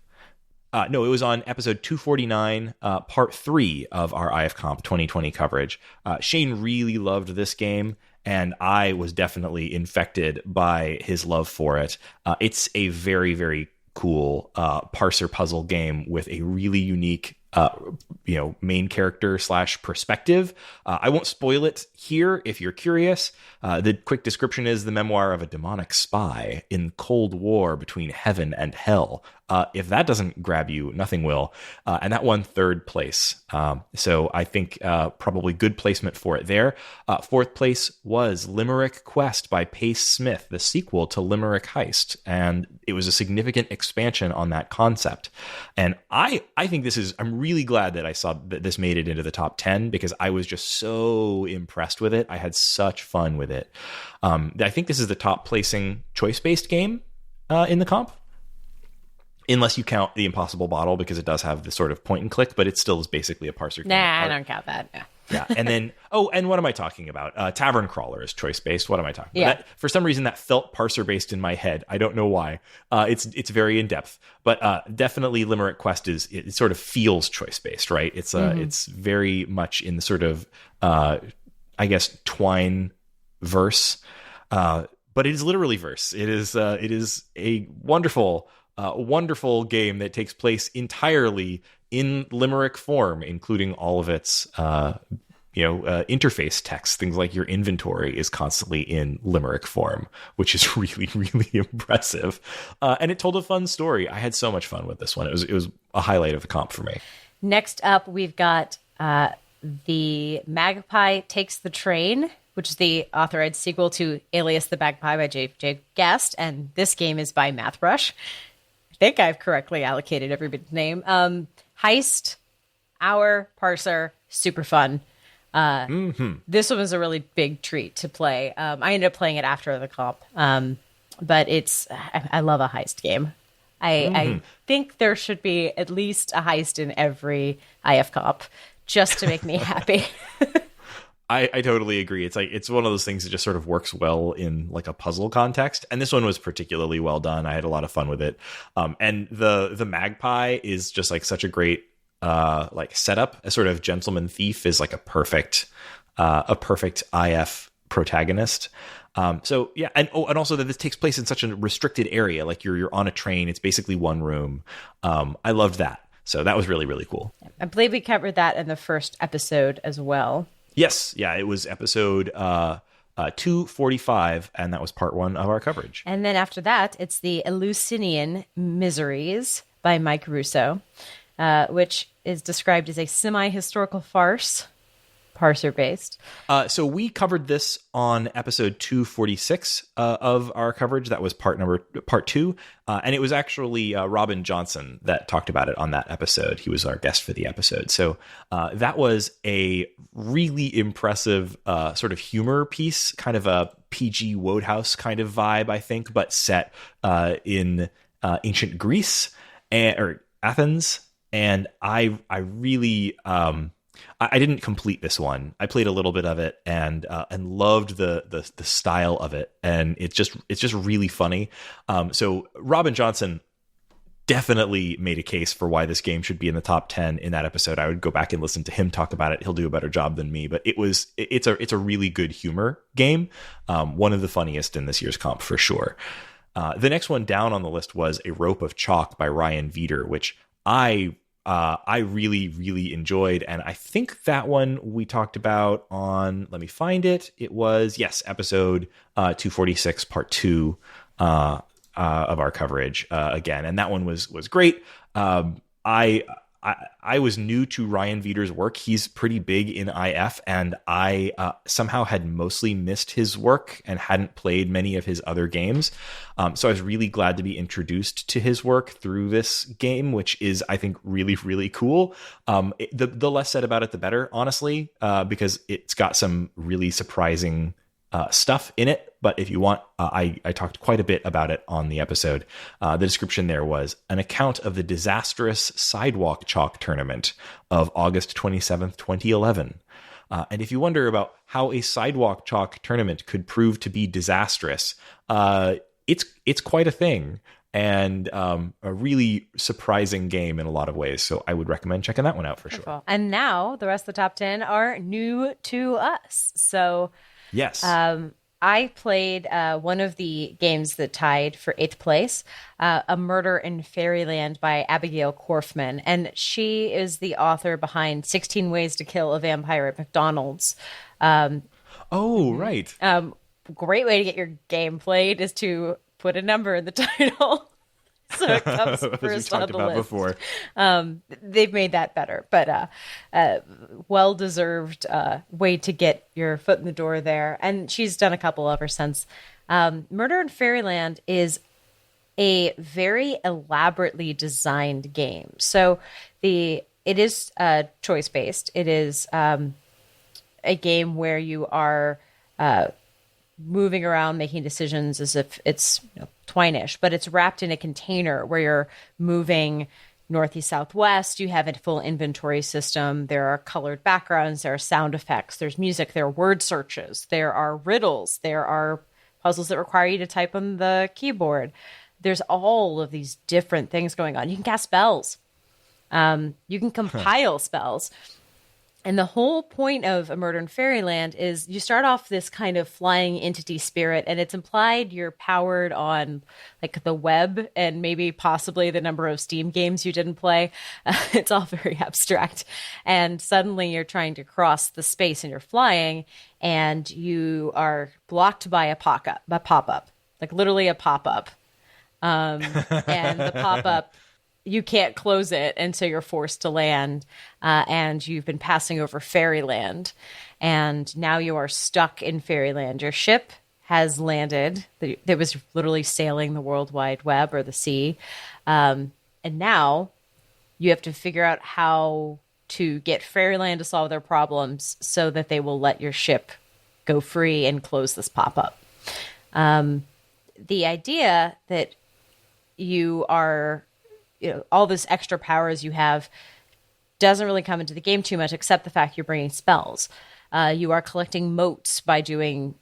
No, it was on episode 249, part 3 of our IFComp 2020 coverage. Shane really loved this game, and I was definitely infected by his love for it. It's a very, very cool parser puzzle game with a really unique main character / perspective. I won't spoil it here if you're curious. The quick description is the memoir of a demonic spy in Cold War between heaven and hell. If that doesn't grab you, nothing will. And that won third place. So I think probably good placement for it there. Fourth place was Limerick Quest by Pace Smith, the sequel to Limerick Heist. And it was a significant expansion on that concept. And I think I'm really glad that I saw that this made it into the top 10 because I was just so impressed with it. I had such fun with it. I think this is the top placing choice-based game in the comp. Unless you count the Impossible Bottle, because it does have the sort of point and click, but it still is basically a parser. Nah, I don't count that. No. Yeah, and then and what am I talking about? Tavern Crawler is choice based. What am I talking about? That, for some reason, that felt parser based in my head. I don't know why. It's very in depth, but definitely Limerick Quest it sort of feels choice based, right? It's it's very much in the sort of I guess twine verse, but it is literally verse. It is a wonderful game that takes place entirely in Limerick form, including all of its interface text. Things like your inventory is constantly in Limerick form, which is really, really impressive. And it told a fun story. I had so much fun with this one. It was a highlight of the comp for me. Next up, we've got The Magpie Takes the Train, which is the authorized sequel to Alias the Magpie by J. Guest. And this game is by MathRush. I think I've correctly allocated everybody's name. Heist, hour, parser, super fun. This one was a really big treat to play. I ended up playing it after the comp, but I love a heist game. I think there should be at least a heist in every IF comp just to make me happy. I totally agree. It's one of those things that just sort of works well in like a puzzle context. And this one was particularly well done. I had a lot of fun with it. And the magpie is just like such a great like setup. A sort of gentleman thief is like a perfect IF protagonist. So yeah, and also that this takes place in such a restricted area. Like you're on a train. It's basically one room. I loved that. So that was really, really cool. I believe we covered that in the first episode as well. Yes. Yeah. It was episode 245, and that was part 1 of our coverage. And then after that, it's the Eleusinian Miseries by Mike Russo, which is described as a semi-historical farce, parser-based. So we covered this on episode 246 of our coverage. That was part 2. And it was actually Robin Johnson that talked about it on that episode. He was our guest for the episode. So that was a really impressive sort of humor piece, kind of a PG Wodehouse kind of vibe, I think, but set in ancient Greece or Athens. And I really... I didn't complete this one. I played a little bit of it and loved the style of it, and it's just really funny. So Robin Johnson definitely made a case for why this game should be in the top 10 in that episode. I would go back and listen to him talk about it. He'll do a better job than me, but it's a really good humor game. One of the funniest in this year's comp for sure. The next one down on the list was A Rope of Chalk by Ryan Veeder, which I really, really enjoyed. And I think that one we talked about on, let me find it. It was, yes, episode 246, part 2 of our coverage again. And that one was great. I I was new to Ryan Veter's work. He's pretty big in IF, and I somehow had mostly missed his work and hadn't played many of his other games. So I was really glad to be introduced to his work through this game, which is, I think, really, really cool. The less said about it, the better, honestly, because it's got some really surprising stuff in it. But if you want, I talked quite a bit about it on the episode. The description there was an account of the disastrous Sidewalk Chalk tournament of August 27th, 2011. And if you wonder about how a Sidewalk Chalk tournament could prove to be disastrous, it's quite a thing, and a really surprising game in a lot of ways. So I would recommend checking that one out for sure. And now the rest of the top 10 are new to us. So yes. I played one of the games that tied for 8th place, A Murder in Fairyland by Abigail Corfman. And she is the author behind 16 Ways to Kill a Vampire at McDonald's. Right. Great way to get your game played is to put a number in the title. So it comes first on the list. Before. They've made that better, but well-deserved way to get your foot in the door there. And she's done a couple of her since. Murder in Fairyland is a very elaborately designed game. So it is choice-based. It is a game where you are moving around, making decisions as if it's Twine-ish, but it's wrapped in a container where you're moving northeast, southwest. You have a full inventory system. There are colored backgrounds. There are sound effects. There's music. There are word searches. There are riddles. There are puzzles that require you to type on the keyboard. There's all of these different things going on. You can cast spells. You can compile spells. And the whole point of A Murder in Fairyland is you start off this kind of flying entity spirit, and it's implied you're powered on like the web and maybe possibly the number of Steam games you didn't play. It's all very abstract. And suddenly you're trying to cross the space and you're flying, and you are blocked by a pop-up, like literally a pop-up. And the pop-up, you can't close it, and so you're forced to land, and you've been passing over Fairyland, and now you are stuck in Fairyland. Your ship has landed. That was literally sailing the World Wide Web or the sea, and now you have to figure out how to get Fairyland to solve their problems so that they will let your ship go free and close this pop-up. The idea that you are all this extra powers you have doesn't really come into the game too much, except the fact you're bringing spells. You are collecting motes by doing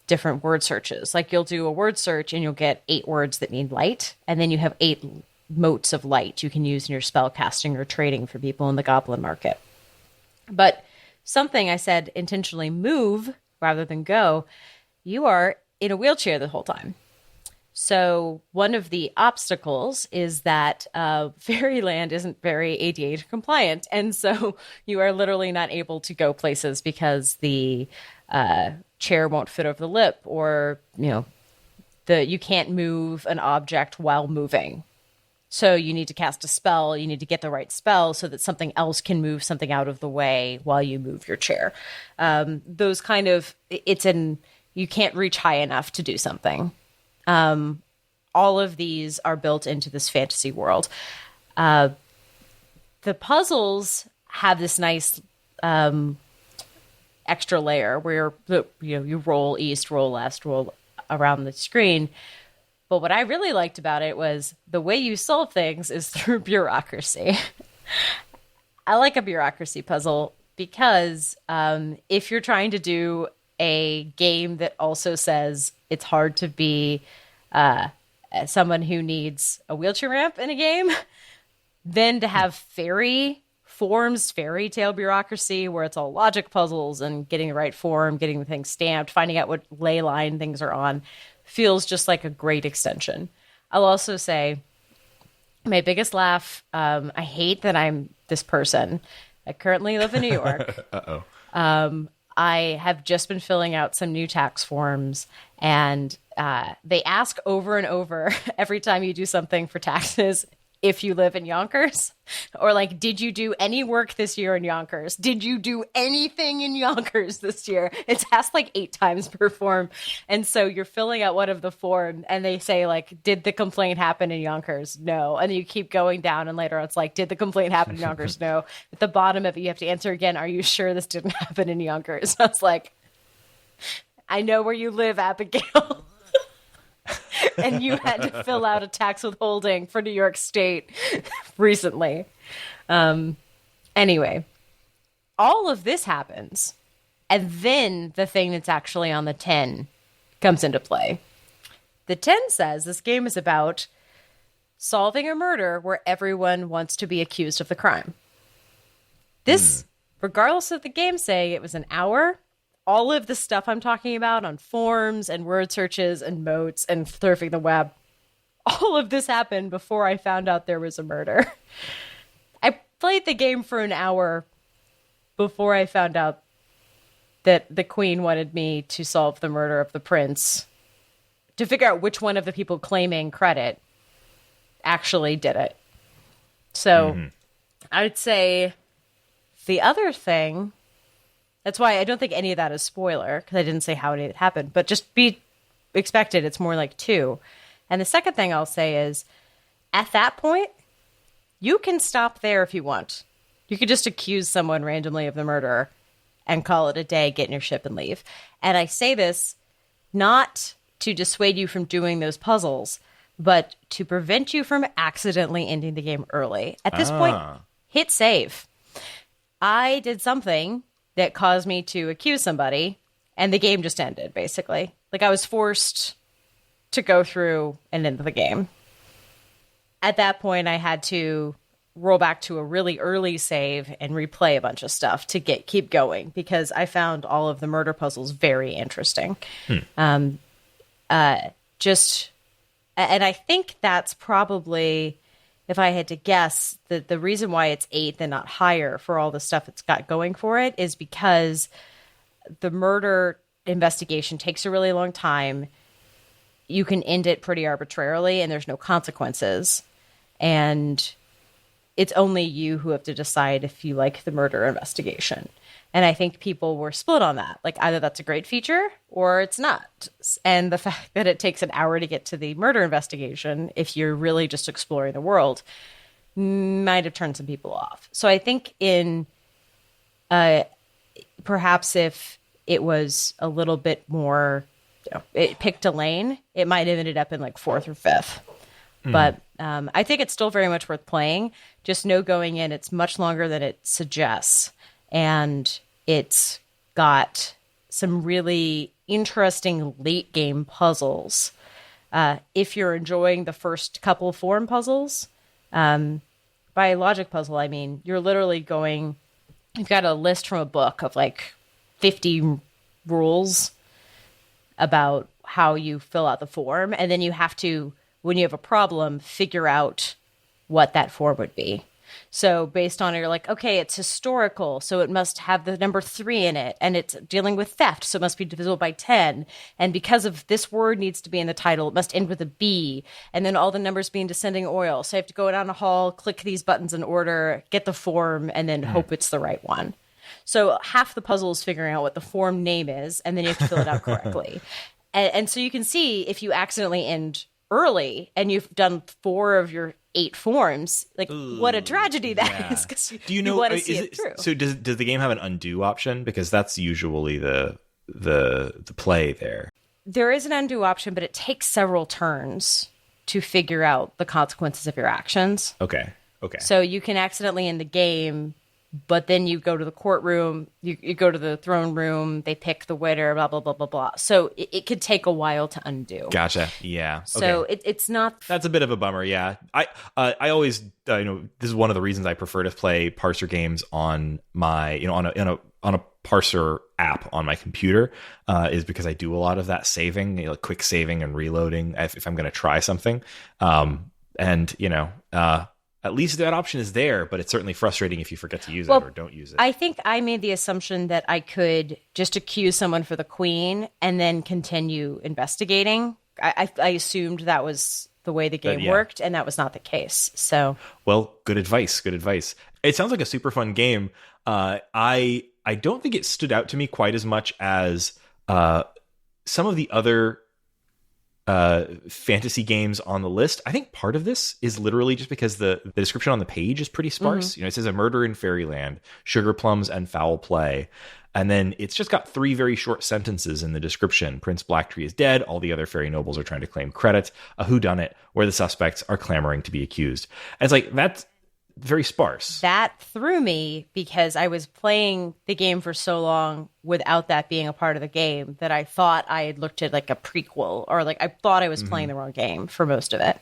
different word searches. Like you'll do a word search and you'll get 8 words that mean light, and then you have 8 motes of light you can use in your spell casting or trading for people in the goblin market. But something I said intentionally move rather than go, you are in a wheelchair the whole time. So one of the obstacles is that Fairyland isn't very ADA compliant. And so you are literally not able to go places because the chair won't fit over the lip, or, you can't move an object while moving. So you need to cast a spell. You need to get the right spell so that something else can move something out of the way while you move your chair. Those kind of, you can't reach high enough to do something. All of these are built into this fantasy world. The puzzles have this nice extra layer where you roll east, roll left, roll around the screen. But what I really liked about it was the way you solve things is through bureaucracy. I like a bureaucracy puzzle because if you're trying to do a game that also says it's hard to be someone who needs a wheelchair ramp in a game, then to have fairy tale bureaucracy where it's all logic puzzles and getting the right form, getting the thing stamped, finding out what ley line things are on, feels just like a great extension. I'll also say my biggest laugh, I hate that I'm this person. I currently live in New York. Uh-oh. I have just been filling out some new tax forms, and they ask over and over every time you do something for taxes, if you live in Yonkers, or like, did you do any work this year in Yonkers? Did you do anything in Yonkers this year? It's asked like 8 times per form. And so you're filling out one of the form and they say like, did the complaint happen in Yonkers? No. And you keep going down and later it's like, did the complaint happen in Yonkers? No. At the bottom of it, you have to answer again, are you sure this didn't happen in Yonkers? I was like, I know where you live, Abigail. And you had to fill out a tax withholding for New York State recently. Anyway, all of this happens. And then the thing that's actually on the 10 comes into play. The 10 says this game is about solving a murder where everyone wants to be accused of the crime. This, regardless of the game saying it was an hour, all of the stuff I'm talking about on forums and word searches and moats and surfing the web, all of this happened before I found out there was a murder. I played the game for an hour before I found out that the queen wanted me to solve the murder of the prince, to figure out which one of the people claiming credit actually did it. So I would say the other thing... That's why I don't think any of that is spoiler, because I didn't say how it happened. But just be expected. It's more like 2. And the second thing I'll say is, at that point, you can stop there if you want. You could just accuse someone randomly of the murder and call it a day, get in your ship and leave. And I say this not to dissuade you from doing those puzzles, but to prevent you from accidentally ending the game early. At this point, hit save. I did something that caused me to accuse somebody, and the game just ended, basically. Like, I was forced to go through and end the game. At that point, I had to roll back to a really early save and replay a bunch of stuff to keep going, because I found all of the murder puzzles very interesting. And I think that's probably... If I had to guess, the reason why it's 8th and not higher for all the stuff it's got going for it is because the murder investigation takes a really long time. You can end it pretty arbitrarily and there's no consequences. And it's only you who have to decide if you like the murder investigation. And I think people were split on that. Like, either that's a great feature or it's not. And the fact that it takes an hour to get to the murder investigation, if you're really just exploring the world, might have turned some people off. So I think perhaps if it was a little bit more, it picked a lane, it might have ended up in like 4th or 5th. But I think it's still very much worth playing. Just know going in, it's much longer than it suggests. And it's got some really interesting late game puzzles. If you're enjoying the first couple form puzzles, by logic puzzle, I mean, you're literally you've got a list from a book of like 50 rules about how you fill out the form. And then you have to, when you have a problem, figure out what that form would be. So based on it, you're like, okay, it's historical, so it must have the number 3 in it, and it's dealing with theft, so it must be divisible by 10. And because of this word needs to be in the title, it must end with a B, and then all the numbers be in descending order. So I have to go down a hall, click these buttons in order, get the form, and then hope it's the right one. So half the puzzle is figuring out what the form name is, and then you have to fill it out correctly. And so you can see if you accidentally end early and you've done 4 of your 8 forms, like, what a tragedy that is, because you want to see it through. So does the game have an undo option? Because that's usually the play there. There is an undo option, but it takes several turns to figure out the consequences of your actions. Okay. So you can accidentally end the game, but then you go to the courtroom, you go to the throne room, they pick the winner, blah, blah, blah, blah, blah. So it could take a while to undo. Gotcha. Yeah. So it's not... That's a bit of a bummer, yeah. I always, this is one of the reasons I prefer to play parser games on my, on a parser app on my computer, is because I do a lot of that saving, like quick saving and reloading if I'm going to try something. At least that option is there, but it's certainly frustrating if you forget to use it or don't use it. I think I made the assumption that I could just accuse someone for the queen and then continue investigating. I assumed that was the way the game yeah. worked, and that was not the case. So, well, good advice. Good advice. It sounds like a super fun game. I don't think it stood out to me quite as much as some of the other fantasy games on the list. I think part of this is literally just because the description on the page is pretty sparse. You know, it says a murder in Fairyland, sugar plums and foul play. And then it's just got 3 very short sentences in the description. Prince Blacktree is dead. All the other fairy nobles are trying to claim credit. A whodunit where the suspects are clamoring to be accused. And it's like, that's very sparse. That threw me because I was playing the game for so long without that being a part of the game that I thought I had looked at like a prequel, or like I thought I was playing the wrong game for most of it.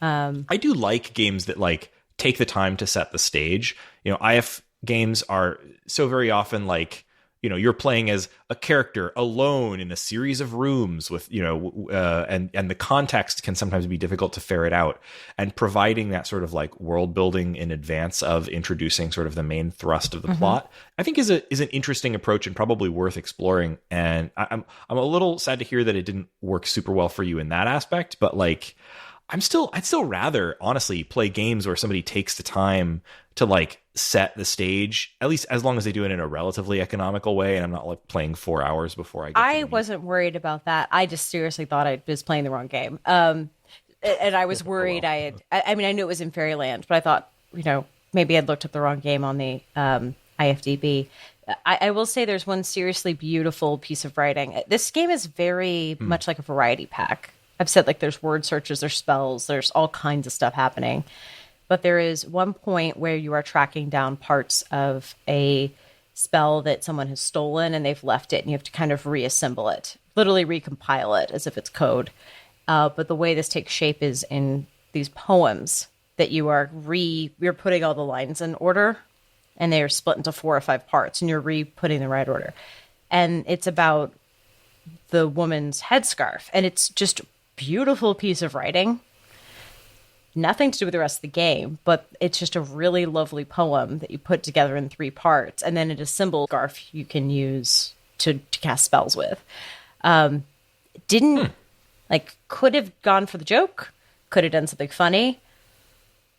I do like games that like take the time to set the stage. You know, IF games are so very often like, you know, you're playing as a character alone in a series of rooms with, you know, and the context can sometimes be difficult to ferret out. And providing that sort of like world building in advance of introducing sort of the main thrust of the plot, I think is an interesting approach and probably worth exploring. And I'm a little sad to hear that it didn't work super well for you in that aspect, but like, I'd still rather honestly play games where somebody takes the time to like set the stage, at least as long as they do it in a relatively economical way. And I'm not like playing 4 hours before I wasn't worried about that. I just seriously thought I was playing the wrong game. And I was worried I mean, I knew it was in Fairyland, but I thought, you know, maybe I'd looked up the wrong game on the IFDB. I will say there's one seriously beautiful piece of writing. This game is very much like a variety pack. I've said like there's word searches, there's spells, there's all kinds of stuff happening. But there is one point where you are tracking down parts of a spell that someone has stolen and they've left it, and you have to kind of reassemble it, literally recompile it as if it's code. But the way this takes shape is in these poems that you're putting all the lines in order, and they are split into 4 or 5 parts, and you're re-putting the right order. And it's about the woman's headscarf, and it's just beautiful piece of writing. Nothing to do with the rest of the game, but it's just a really lovely poem that you put together in 3 parts, and then it is a symbol scarf you can use to cast spells with. Could have gone for the joke, could have done something funny.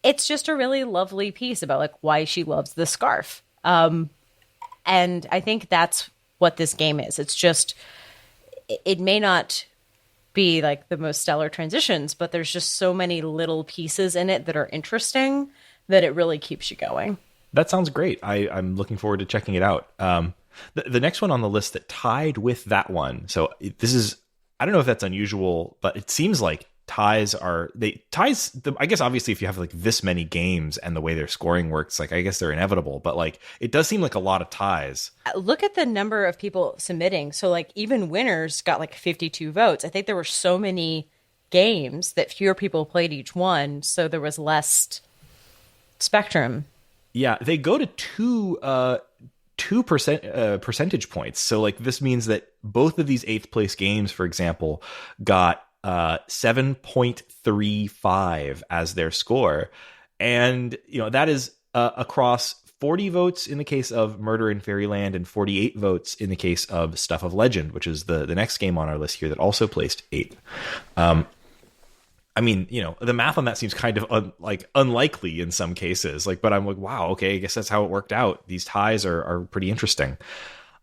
It's just a really lovely piece about like why she loves the scarf. And I think that's what this game is. It's just, it may not be like the most stellar transitions, but there's just so many little pieces in it that are interesting that it really keeps you going. That sounds great. I'm looking forward to checking it out. The next one on the list that tied with that one. So this is, I don't know if that's unusual, but it seems like I guess obviously if you have like this many games and the way their scoring works, like I guess they're inevitable, but like it does seem like a lot of ties. Look at the number of people submitting. So like even winners got like 52 votes. I think there were so many games that fewer people played each one, so there was less spectrum. Yeah, they go to 2 percentage points. So like this means that both of these 8th place games, for example, got 7.35 as their score. And, you know, that is across 40 votes in the case of Murder in Fairyland and 48 votes in the case of Stuff of Legend, which is the next game on our list here that also placed 8th. I mean, you know, the math on that seems kind of unlikely in some cases, like, but I'm like, wow, okay, I guess that's how it worked out. These ties are pretty interesting.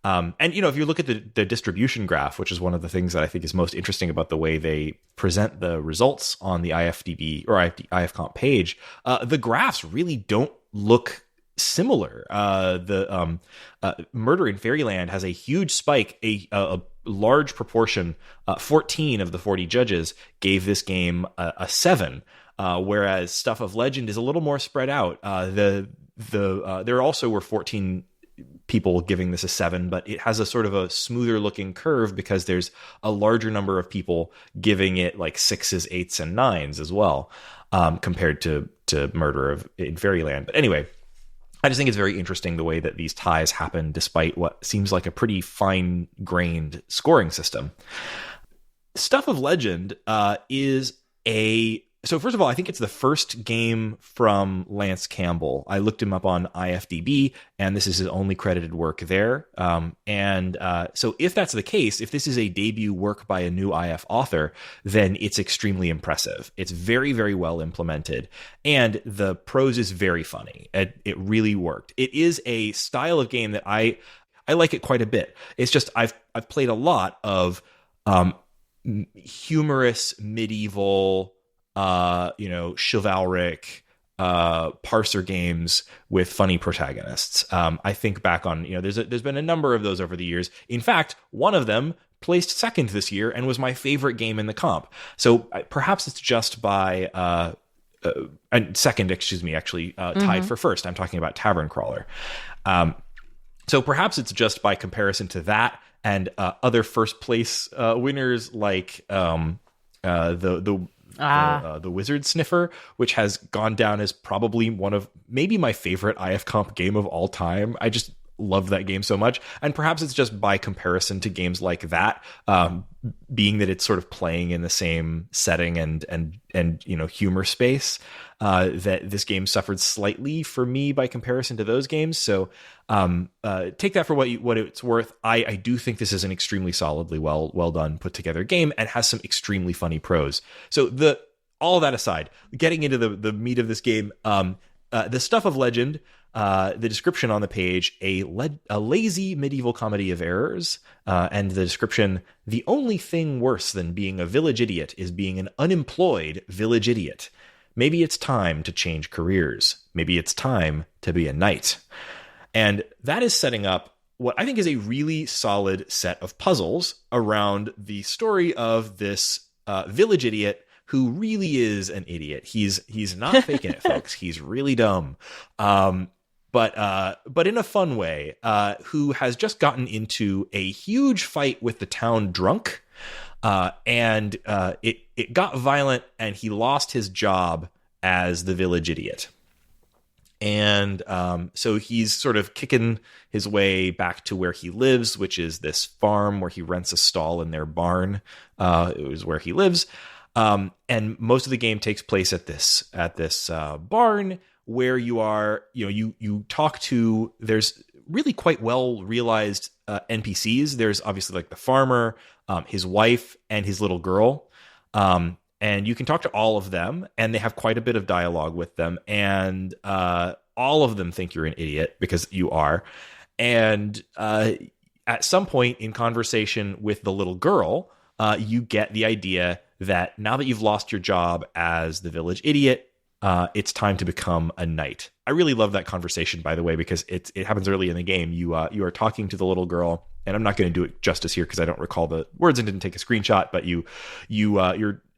And, you know, if you look at the distribution graph, which is one of the things that I think is most interesting about the way they present the results on the IFDB or IFComp page, the graphs really don't look similar. The Murder in Fairyland has a huge spike. A large proportion, 14 of the 40 judges gave this game a 7, whereas Stuff of Legend is a little more spread out. There also were 14 people giving this a 7, but it has a sort of a smoother looking curve because there's a larger number of people giving it like 6s, 8s, and 9s as well, compared to Murder in Fairyland. But anyway, I just think it's very interesting the way that these ties happen despite what seems like a pretty fine-grained scoring system. Stuff of Legend is a So first of all, I think it's the first game from Lance Campbell. I looked him up on IFDB, and this is his only credited work there. So if that's the case, if this is a debut work by a new IF author, then it's extremely impressive. It's very, very well implemented, and the prose is very funny. It really worked. It is a style of game that I like it quite a bit. It's just I've played a lot of humorous medieval, chivalric parser games with funny protagonists. I think back on, there's been a number of those over the years. In fact, one of them placed second this year and was my favorite game in the comp. So perhaps it's just by second, actually tied for first. I'm talking about Tavern Crawler. So perhaps it's just by comparison to that and other first place winners like the Wizard Sniffer, which has gone down as probably one of maybe my favorite IFComp game of all time. I just love that game so much. And perhaps it's just by comparison to games like that, being that it's sort of playing in the same setting and humor space, that this game suffered slightly for me by comparison to those games. So take that for what it's worth. I do think this is an extremely solidly well done, put together game, and has some extremely funny prose. So all that aside, getting into the meat of this game, the stuff of legend, the description on the page, a lazy medieval comedy of errors, and the description, the only thing worse than being a village idiot is being an unemployed village idiot. Maybe it's time to change careers. Maybe it's time to be a knight. And that is setting up what I think is a really solid set of puzzles around the story of this village idiot who really is an idiot. He's not faking it, folks. He's really dumb. But in a fun way, who has just gotten into a huge fight with the town drunk, and it got violent, and he lost his job as the village idiot. And so he's sort of kicking his way back to where he lives, which is this farm where he rents a stall in their barn. It was where he lives. And most of the game takes place at this barn, where you are, you talk to, there's really quite well realized NPCs. There's obviously like the farmer, his wife, and his little girl. And you can talk to all of them, and they have quite a bit of dialogue with them. And all of them think you're an idiot, because you are. And at some point in conversation with the little girl, you get the idea that now that you've lost your job as the village idiot, it's time to become a knight. I really love that conversation, by the way, because it happens early in the game. You are talking to the little girl, and I'm not going to do it justice here because I don't recall the words and didn't take a screenshot. But you're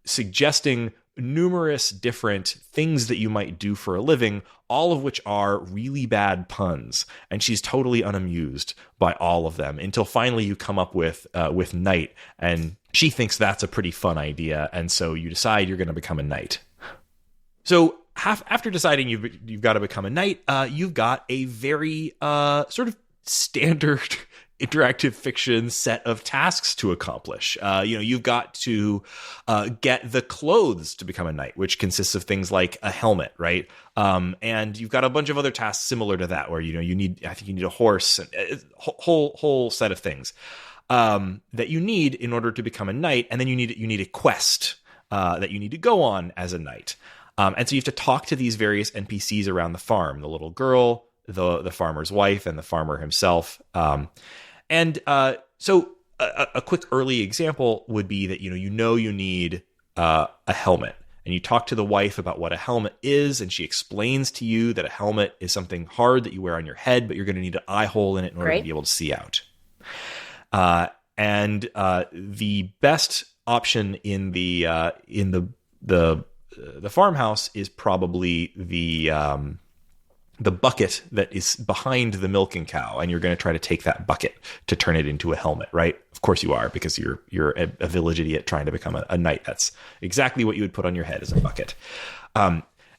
suggesting numerous different things that you might do for a living, all of which are really bad puns, and she's totally unamused by all of them until finally you come up with knight, and she thinks that's a pretty fun idea, and so you decide you're going to become a knight. So after deciding you've got to become a knight, you've got a very sort of standard interactive fiction set of tasks to accomplish. You've got to get the clothes to become a knight, which consists of things like a helmet, right? And you've got a bunch of other tasks similar to that, where you need a horse, and a whole set of things that you need in order to become a knight, and then you need a quest that you need to go on as a knight. And so you have to talk to these various NPCs around the farm: the little girl, the farmer's wife, and the farmer himself. So a quick early example would be that you need a helmet, and you talk to the wife about what a helmet is, and she explains to you that a helmet is something hard that you wear on your head, but you're going to need an eye hole in it in order to be able to see out. And the best option in the farmhouse is probably the bucket that is behind the milking cow, and you're going to try to take that bucket to turn it into a helmet, right? Of course you are, because you're a village idiot trying to become a knight. That's exactly what you would put on your head as a bucket.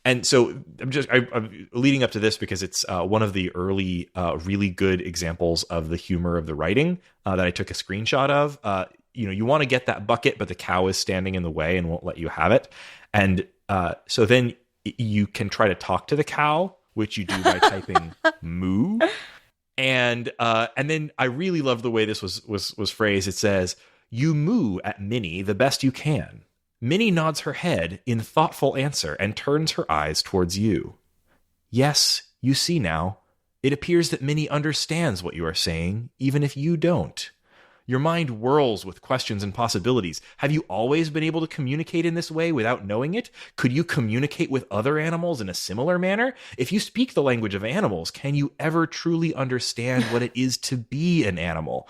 And so I'm leading up to this because it's one of the early really good examples of the humor of the writing that I took a screenshot of. you want to get that bucket, but the cow is standing in the way and won't let you have it. And so then you can try to talk to the cow, which you do by typing moo. And then I really love the way this was phrased. It says, "You moo at Minnie the best you can." Minnie nods her head in thoughtful answer and turns her eyes towards you. "Yes, you see now. It appears that Minnie understands what you are saying, even if you don't. Your mind whirls with questions and possibilities. Have you always been able to communicate in this way without knowing it? Could you communicate with other animals in a similar manner? If you speak the language of animals, can you ever truly understand what it is to be an animal?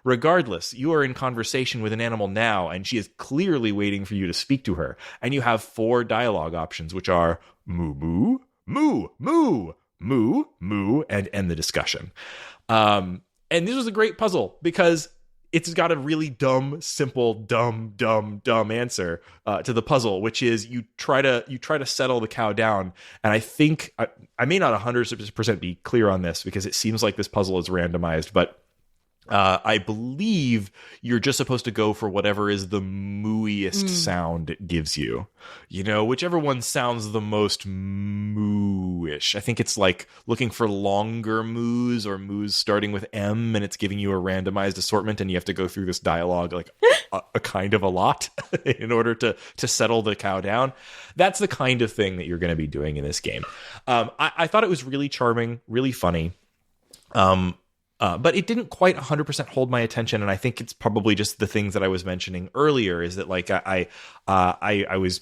Regardless, you are in conversation with an animal now, and she is clearly waiting for you to speak to her. And you have 4 dialogue options, which are moo, moo, moo, moo, moo, moo, and end the discussion." And this was a great puzzle because it's got a really dumb, simple, dumb answer to the puzzle, which is you try to settle the cow down. And I think I may not 100% be clear on this because it seems like this puzzle is randomized, but I believe you're just supposed to go for whatever is the mooiest sound it gives you. Whichever one sounds the most moo-ish. I think it's like looking for longer moos or moos starting with M, and it's giving you a randomized assortment, and you have to go through this dialogue like a kind of a lot in order to settle the cow down. That's the kind of thing that you're going to be doing in this game. I thought it was really charming, really funny. But it didn't quite 100% hold my attention, and I think it's probably just the things that I was mentioning earlier. Is that like I was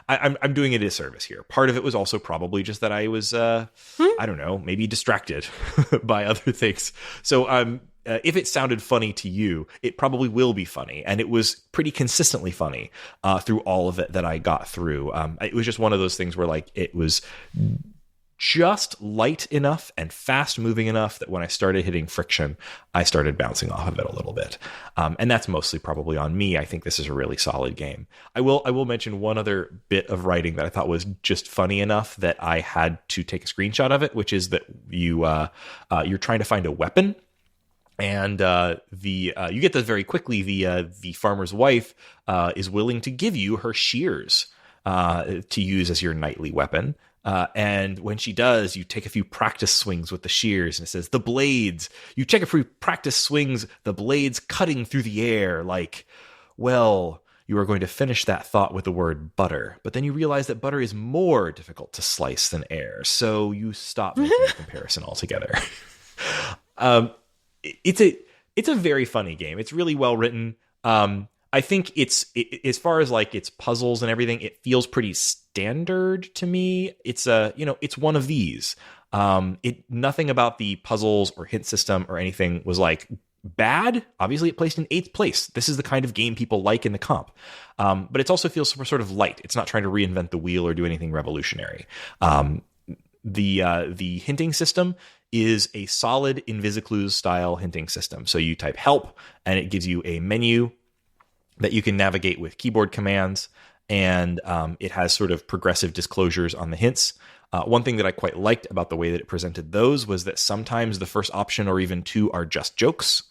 I'm doing it a disservice here. Part of it was also probably just that I was I don't know, maybe distracted by other things. So if it sounded funny to you, it probably will be funny, and it was pretty consistently funny through all of it that I got through. It was just one of those things where like it was just light enough and fast moving enough that when I started hitting friction, I started bouncing off of it a little bit. And that's mostly probably on me. I think this is a really solid game. I will mention one other bit of writing that I thought was just funny enough that I had to take a screenshot of it, which is that you're trying to find a weapon. And you get this very quickly. The farmer's wife is willing to give you her shears to use as your nightly weapon. And when she does, you take a few practice swings with the shears, and it says, "The blades." You check a few practice swings, the blades cutting through the air, like, well, you are going to finish that thought with the word butter. But then you realize that butter is more difficult to slice than air, so you stop making the comparison altogether. It's a very funny game. It's really well written. I think as far as like its puzzles and everything, it feels pretty standard to me. It's it's one of these. Nothing about the puzzles or hint system or anything was like bad. Obviously, it placed in 8th place. This is the kind of game people like in the comp. But it also feels sort of light. It's not trying to reinvent the wheel or do anything revolutionary. The hinting system is a solid Invisiclues style hinting system. So you type help, and it gives you a menu that you can navigate with keyboard commands, and it has sort of progressive disclosures on the hints. One thing that I quite liked about the way that it presented those was that sometimes the first option or even 2 are just jokes.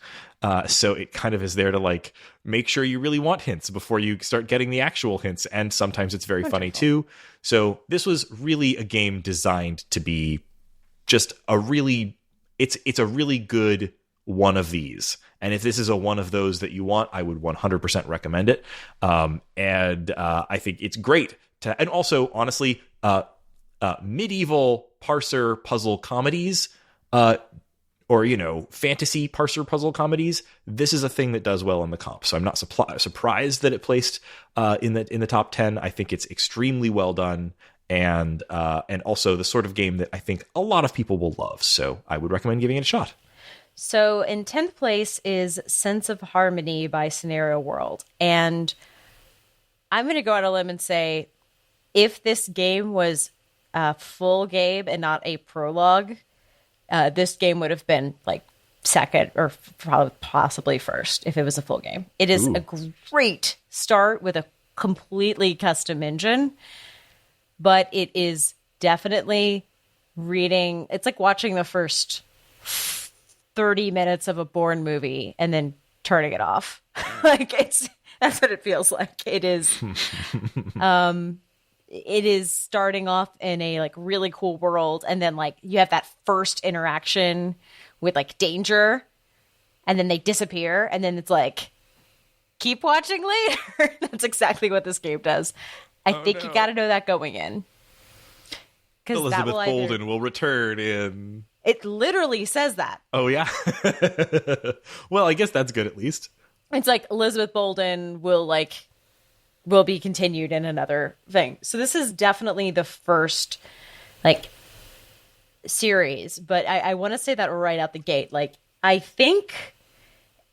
So it kind of is there to like make sure you really want hints before you start getting the actual hints. And sometimes it's very funny too. So this was really a game designed to be just it's a really good one of these. And if this is a one of those that you want, I would 100% recommend it. And I think it's great and also honestly, medieval parser puzzle comedies, or fantasy parser puzzle comedies. This is a thing that does well in the comp. So I'm not surprised that it placed in the top 10. I think it's extremely well done, and also the sort of game that I think a lot of people will love. So I would recommend giving it a shot. So in 10th place is Sense of Harmony by Scenario World. And I'm going to go out on a limb and say, if this game was a full game and not a prologue, this game would have been like second or probably possibly first if it was a full game. It is a great start with a completely custom engine, but it is definitely reading. It's like watching the first 30 minutes of a Bourne movie and then turning it off. That's what it feels like. It is it is starting off in a like really cool world, and then like you have that first interaction with like danger, and then they disappear, and then it's like keep watching later. That's exactly what this game does. I think you got to know that going in. Elizabeth Bolden will return in... It literally says that. Oh, yeah? Well, I guess that's good at least. It's like Elizabeth Bolden will be continued in another thing. So this is definitely the first like series, but I want to say that right out the gate. Like I think,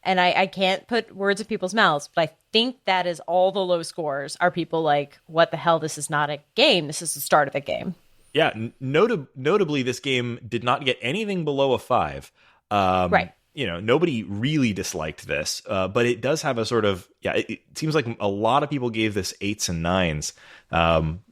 and I can't put words in people's mouths, but I think that is all the low scores are people like, what the hell? This is not a game. This is the start of a game. Yeah, notably, this game did not get anything below a 5. Right. Nobody really disliked this, but it does have a sort of, it seems like a lot of people gave this 8s and 9s.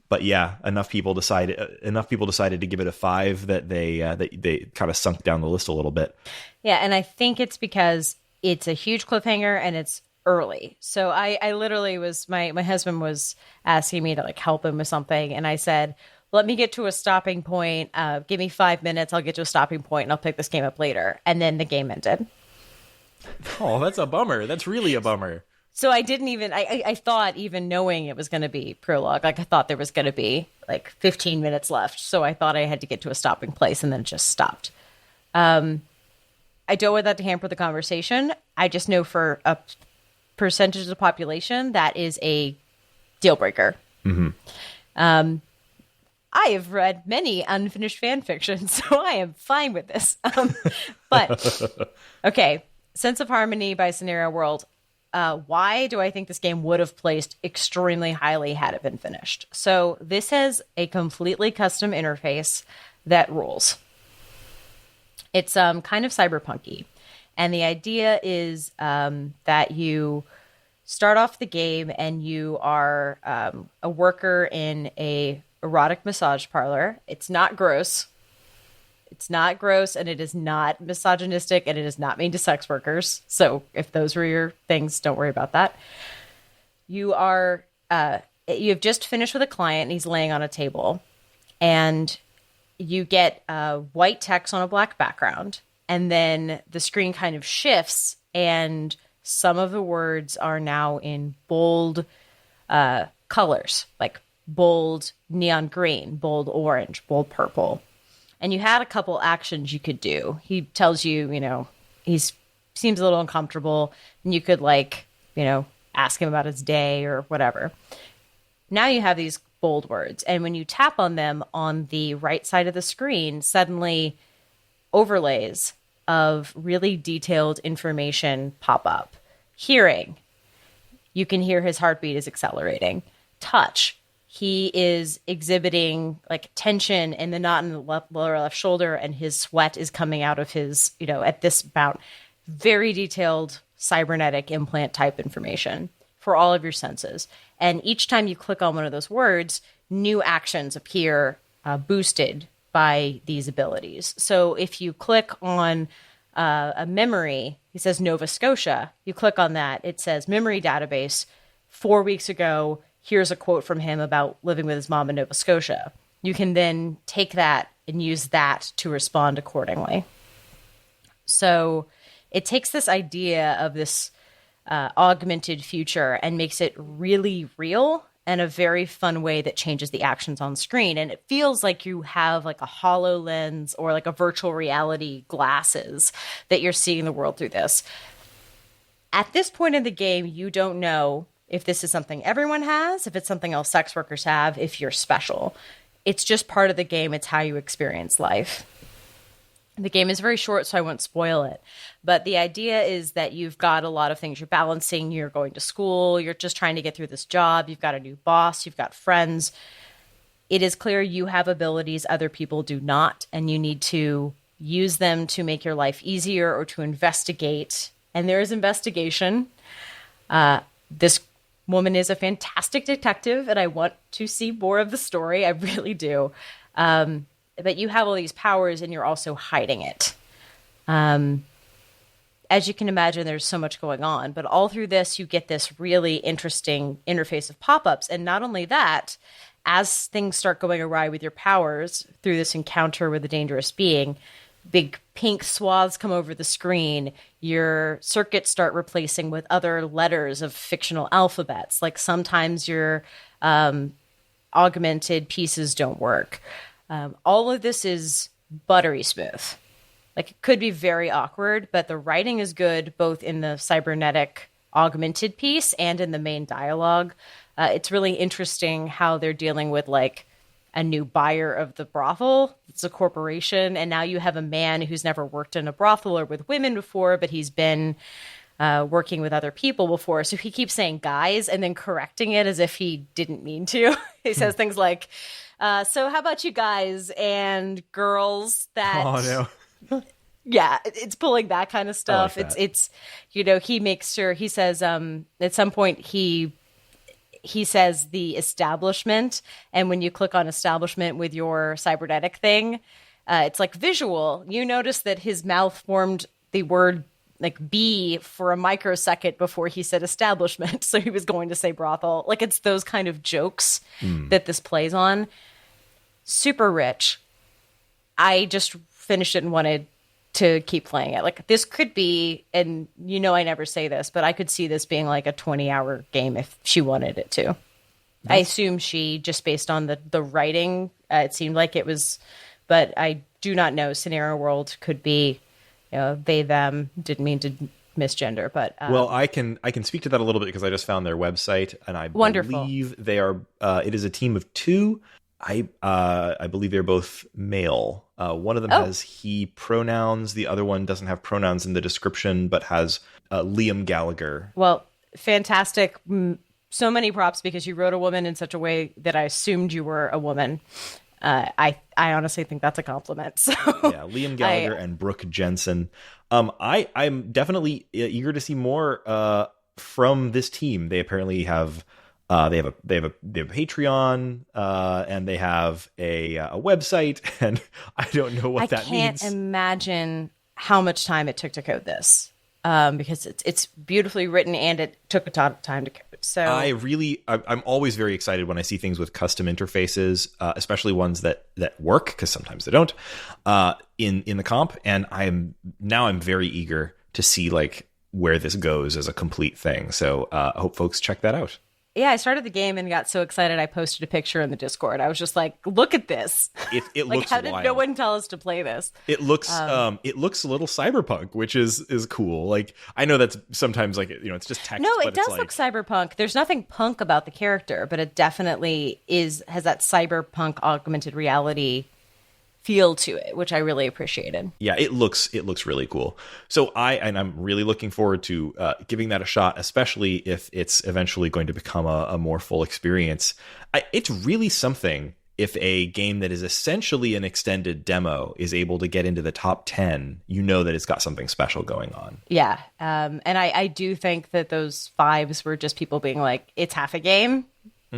But yeah, enough people decided to give it a 5 that they kind of sunk down the list a little bit. Yeah, and I think it's because it's a huge cliffhanger and it's early. So I literally was, my husband was asking me to like help him with something, and I said, let me get to a stopping point. Give me 5 minutes. I'll get to a stopping point and I'll pick this game up later. And then the game ended. Oh, that's a bummer. That's really a bummer. So I didn't even, I thought even knowing it was going to be prologue, like I thought there was going to be like 15 minutes left. So I thought I had to get to a stopping place and then it just stopped. I don't want that to hamper the conversation. I just know for a percentage of the population, that is a deal breaker. Mm-hmm. I have read many unfinished fan fiction, so I am fine with this. But, okay, Sense of Harmony by Scenario World. Why do I think this game would have placed extremely highly had it been finished? So this has a completely custom interface that rules. It's kind of cyberpunky. And the idea is that you start off the game and you are a worker in a erotic massage parlor. It's not gross. It's not gross, and it is not misogynistic, and it is not mean to sex workers. So if those were your things, don't worry about that. You have just finished with a client, and he's laying on a table, and you get white text on a black background, and then the screen kind of shifts, and some of the words are now in bold colors, like bold neon green, bold orange, bold purple. And you had a couple actions you could do. He tells you, he seems a little uncomfortable, and you could ask him about his day or whatever. Now you have these bold words. And when you tap on them on the right side of the screen, suddenly overlays of really detailed information pop up. Hearing, you can hear his heartbeat is accelerating. Touch, he is exhibiting like tension in the knot in the lower left shoulder, and his sweat is coming out of his, at this amount. Very detailed cybernetic implant type information for all of your senses. And each time you click on one of those words, new actions appear boosted by these abilities. So if you click on a memory, he says Nova Scotia. You click on that, it says memory database. 4 weeks ago, here's a quote from him about living with his mom in Nova Scotia. You can then take that and use that to respond accordingly. So it takes this idea of this augmented future and makes it really real in a very fun way that changes the actions on screen. And it feels like you have like a HoloLens or like a virtual reality glasses that you're seeing the world through this. At this point in the game, you don't know if this is something everyone has, if it's something else sex workers have, if you're special. It's just part of the game. It's how you experience life. The game is very short, so I won't spoil it. But the idea is that you've got a lot of things you're balancing. You're going to school. You're just trying to get through this job. You've got a new boss. You've got friends. It is clear you have abilities other people do not, and you need to use them to make your life easier or to investigate. And there is investigation. This woman is a fantastic detective, and I want to see more of the story. I really do. But you have all these powers, and you're also hiding it. as you can imagine, there's so much going on. But all through this, you get this really interesting interface of pop-ups. And not only that, as things start going awry with your powers through this encounter with a dangerous being, big pink swaths come over the screen. Your circuits start replacing with other letters of fictional alphabets. Like sometimes your augmented pieces don't work. All of this is buttery smooth. Like it could be very awkward, but the writing is good both in the cybernetic augmented piece and in the main dialogue. It's really interesting how they're dealing with like a new buyer of the brothel. It's a corporation, and now you have a man who's never worked in a brothel or with women before, but he's been working with other people before. So he keeps saying guys and then correcting it as if he didn't mean to. He says things like, so how about you guys and girls that... Oh, no. Yeah, it's pulling that kind of stuff. Like that. It's he makes sure, he says at some point he says the establishment, and when you click on establishment with your cybernetic thing, it's like visual. You notice that his mouth formed the word like B for a microsecond before he said establishment. So he was going to say brothel. Like it's those kind of jokes that this plays on. Super rich. I just finished it and wanted to keep playing it. Like this could be, and I never say this, but I could see this being like a 20-hour game if she wanted it to. I assume she, just based on the writing, it seemed like it was, but I do not know. Scenario World could be, they, them, didn't mean to misgender, but well, I can speak to that a little bit because I just found their website, and I believe they are. It is a team of 2. I believe they're both male. One of them has he pronouns. The other one doesn't have pronouns in the description, but has Liam Gallagher. Well, fantastic. So many props because you wrote a woman in such a way that I assumed you were a woman. I honestly think that's a compliment. So yeah, Liam Gallagher and Brooke Jensen. I'm definitely eager to see more from this team. They apparently have. They have a Patreon, and they have a website, and I don't know what that means. I can't imagine how much time it took to code this, because it's beautifully written and it took a ton of time to code. So I'm always very excited when I see things with custom interfaces, especially ones that work, because sometimes they don't, in the comp. And I'm very eager to see like where this goes as a complete thing. So I hope folks check that out. Yeah, I started the game and got so excited I posted a picture in the Discord. I was just like, "Look at this!" It like, looks how did wild. no one tell us to play this? It looks a little cyberpunk, which is cool. Like I know that's sometimes like it's just text. No, but it does look cyberpunk. There's nothing punk about the character, but it definitely has that cyberpunk augmented reality feel to it, which I really appreciated. Yeah, it looks really cool. So I'm really looking forward to giving that a shot, especially if it's eventually going to become a more full experience. It's really something if a game that is essentially an extended demo is able to get into the top 10. That it's got something special going on. Yeah, and I do think that those 5s were just people being like, it's half a game,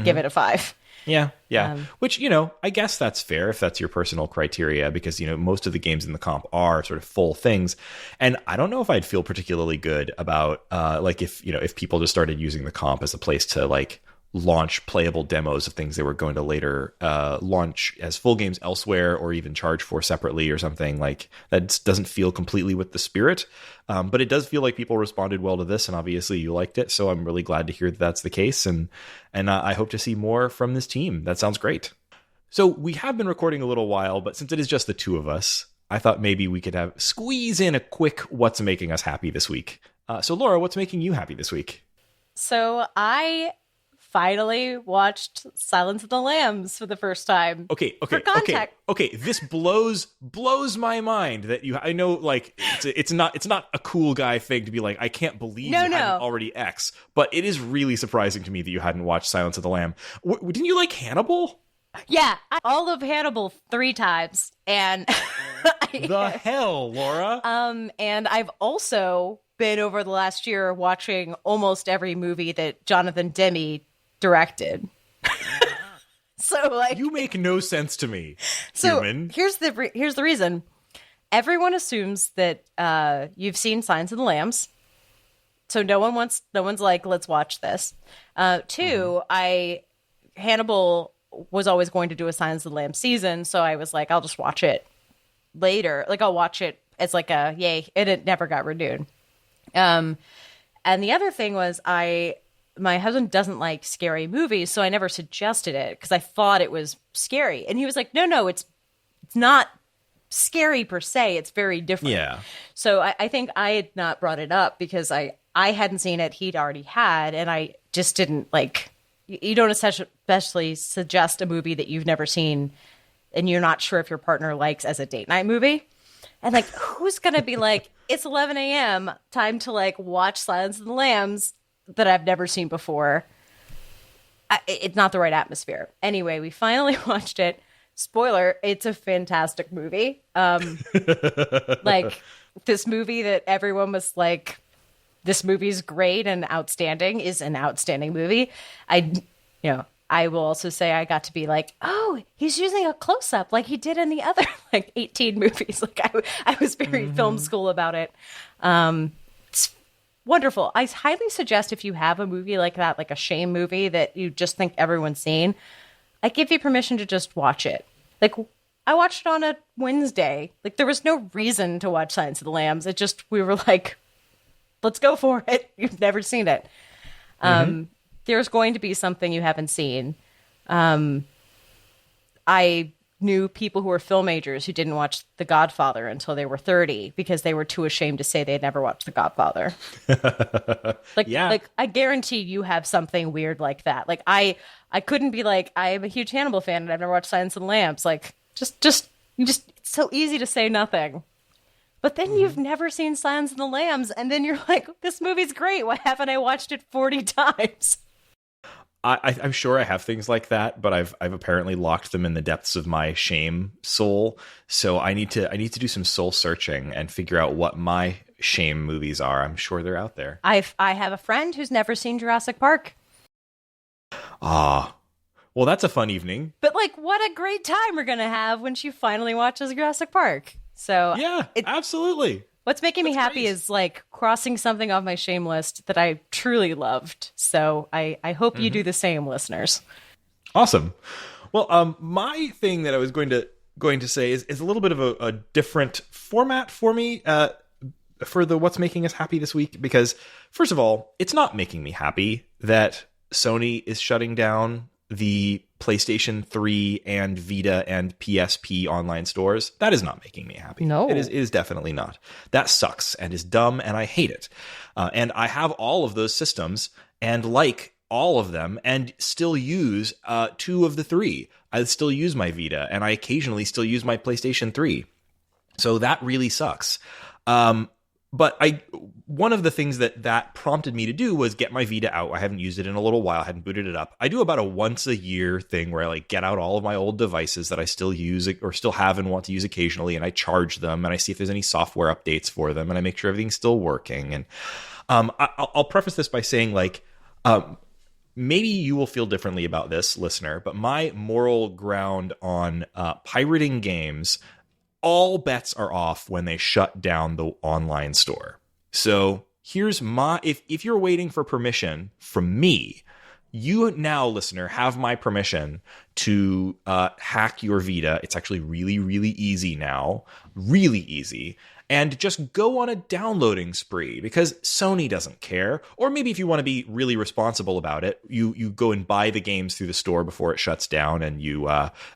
give it a 5. Yeah. Which, I guess that's fair if that's your personal criteria, because, most of the games in the comp are sort of full things. And I don't know if I'd feel particularly good about, if people just started using the comp as a place to, like, launch playable demos of things they were going to later launch as full games elsewhere, or even charge for separately or something. Like, that doesn't feel completely with the spirit. But it does feel like people responded well to this, and obviously you liked it. So I'm really glad to hear that that's the case. And I hope to see more from this team. That sounds great. So we have been recording a little while, but since it is just the 2 of us, I thought maybe we could squeeze in a quick what's making us happy this week. So Laura, what's making you happy this week? So I finally watched Silence of the Lambs for the first time. Okay. This blows my mind that I know, like, it's not a cool guy thing to be like, I can't believe you hadn't already X, but it is really surprising to me that you hadn't watched Silence of the Lamb. Didn't you like Hannibal? Yeah, all of Hannibal 3 times, and the hell, Laura. And I've also been over the last year watching almost every movie that Jonathan Demme directed. So like, you make no sense to me. So human. here's the reason. everyone assumes that you've seen Silence of the Lambs. So no one's like, let's watch this. Two, Hannibal was always going to do a Silence of the Lambs season, so I was like, I'll just watch it later. Like, I'll watch it as like a yay, and it never got renewed. And the other thing was my husband doesn't like scary movies, so I never suggested it because I thought it was scary. And he was like, no, it's not scary per se. It's very different. Yeah. So I think I had not brought it up because I hadn't seen it. He'd already had, and I just didn't like. You don't especially suggest a movie that you've never seen and you're not sure if your partner likes as a date night movie. And like, who's going to be like, it's 11 a.m. time to like watch Silence of the Lambs that I've never seen before. It's not the right atmosphere. Anyway, we finally watched it. Spoiler, it's a fantastic movie. Like this movie that everyone was like, this movie's great and outstanding is an outstanding movie. I will also say I got to be like, oh, he's using a close-up like he did in the other like 18 movies. Like I was very film school about it. It's wonderful. I highly suggest if you have a movie like that, like a shame movie that you just think everyone's seen, I give you permission to just watch it. Like I watched it on a Wednesday. Like there was no reason to watch Silence of the Lambs. It just, we were like, let's go for it. You've never seen it. There's going to be something you haven't seen. I knew people who were film majors who didn't watch The Godfather until they were 30 because they were too ashamed to say they had never watched The Godfather. Like I guarantee you have something weird like that. Like I couldn't be like, I am a huge Hannibal fan and I've never watched Silence of the Lambs. Like it's so easy to say nothing. But then you've never seen Silence of the Lambs, and then you're like, this movie's great. Why haven't I watched it 40 times? I'm sure I have things like that, but I've apparently locked them in the depths of my shame soul. So I need to do some soul searching and figure out what my shame movies are. I'm sure they're out there. I have a friend who's never seen Jurassic Park. Ah, well, that's a fun evening. But like, what a great time we're gonna have when she finally watches Jurassic Park. So yeah, absolutely. What's making me happy is like crossing something off my shame list that I truly loved. So I hope you do the same, listeners. Awesome. Well, my thing that I was going to say is a little bit of a different format for me for the what's making us happy this week. Because first of all, it's not making me happy that Sony is shutting down the PlayStation 3 and Vita and PSP online stores. That is not making me happy. No. It is definitely not. That sucks and is dumb, and I hate it. And I have all of those systems and like all of them and still use 2 of the 3. I still use my Vita, and I occasionally still use my PlayStation 3. So that really sucks. But one of the things that prompted me to do was get my Vita out. I haven't used it in a little while. I hadn't booted it up. I do about a once a year thing where I like get out all of my old devices that I still use or still have and want to use occasionally, and I charge them and I see if there's any software updates for them, and I make sure everything's still working. And I'll preface this by saying like maybe you will feel differently about this, listener, but my moral ground on pirating games, all bets are off when they shut down the online store. So here's my, if you're waiting for permission from me, you now, listener, have my permission to hack your Vita. It's actually really, really easy now. Really easy. And just go on a downloading spree because Sony doesn't care. Or maybe if you want to be really responsible about it, you go and buy the games through the store before it shuts down, and you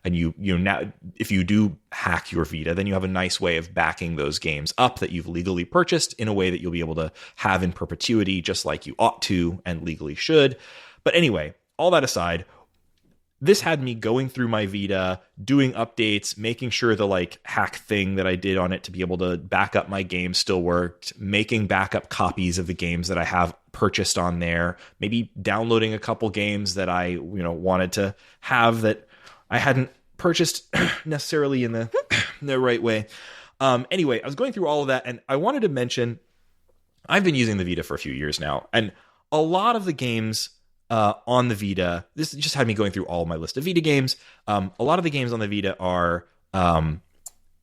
now if you do hack your Vita, then you have a nice way of backing those games up that you've legally purchased in a way that you'll be able to have in perpetuity, just like you ought to and legally should. But anyway, all that aside, this had me going through my Vita, doing updates, making sure the like hack thing that I did on it to be able to back up my games still worked, making backup copies of the games that I have purchased on there, maybe downloading a couple games that I wanted to have that I hadn't purchased necessarily in the right way. Anyway, I was going through all of that, and I wanted to mention I've been using the Vita for a few years now, and a lot of the games on the Vita, this just had me going through all my list of Vita games. A lot of the games on the Vita are,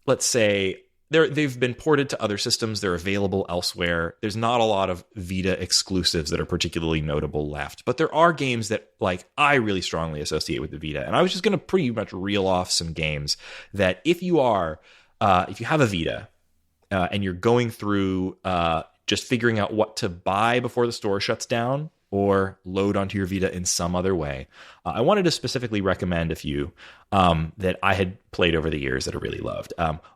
let's say, they've been ported to other systems. They're available elsewhere. There's not a lot of Vita exclusives that are particularly notable left, but there are games that like I really strongly associate with the Vita. And I was just going to pretty much reel off some games that if you have a Vita and you're going through just figuring out what to buy before the store shuts down or load onto your Vita in some other way, I wanted to specifically recommend a few that I had played over the years that I really loved.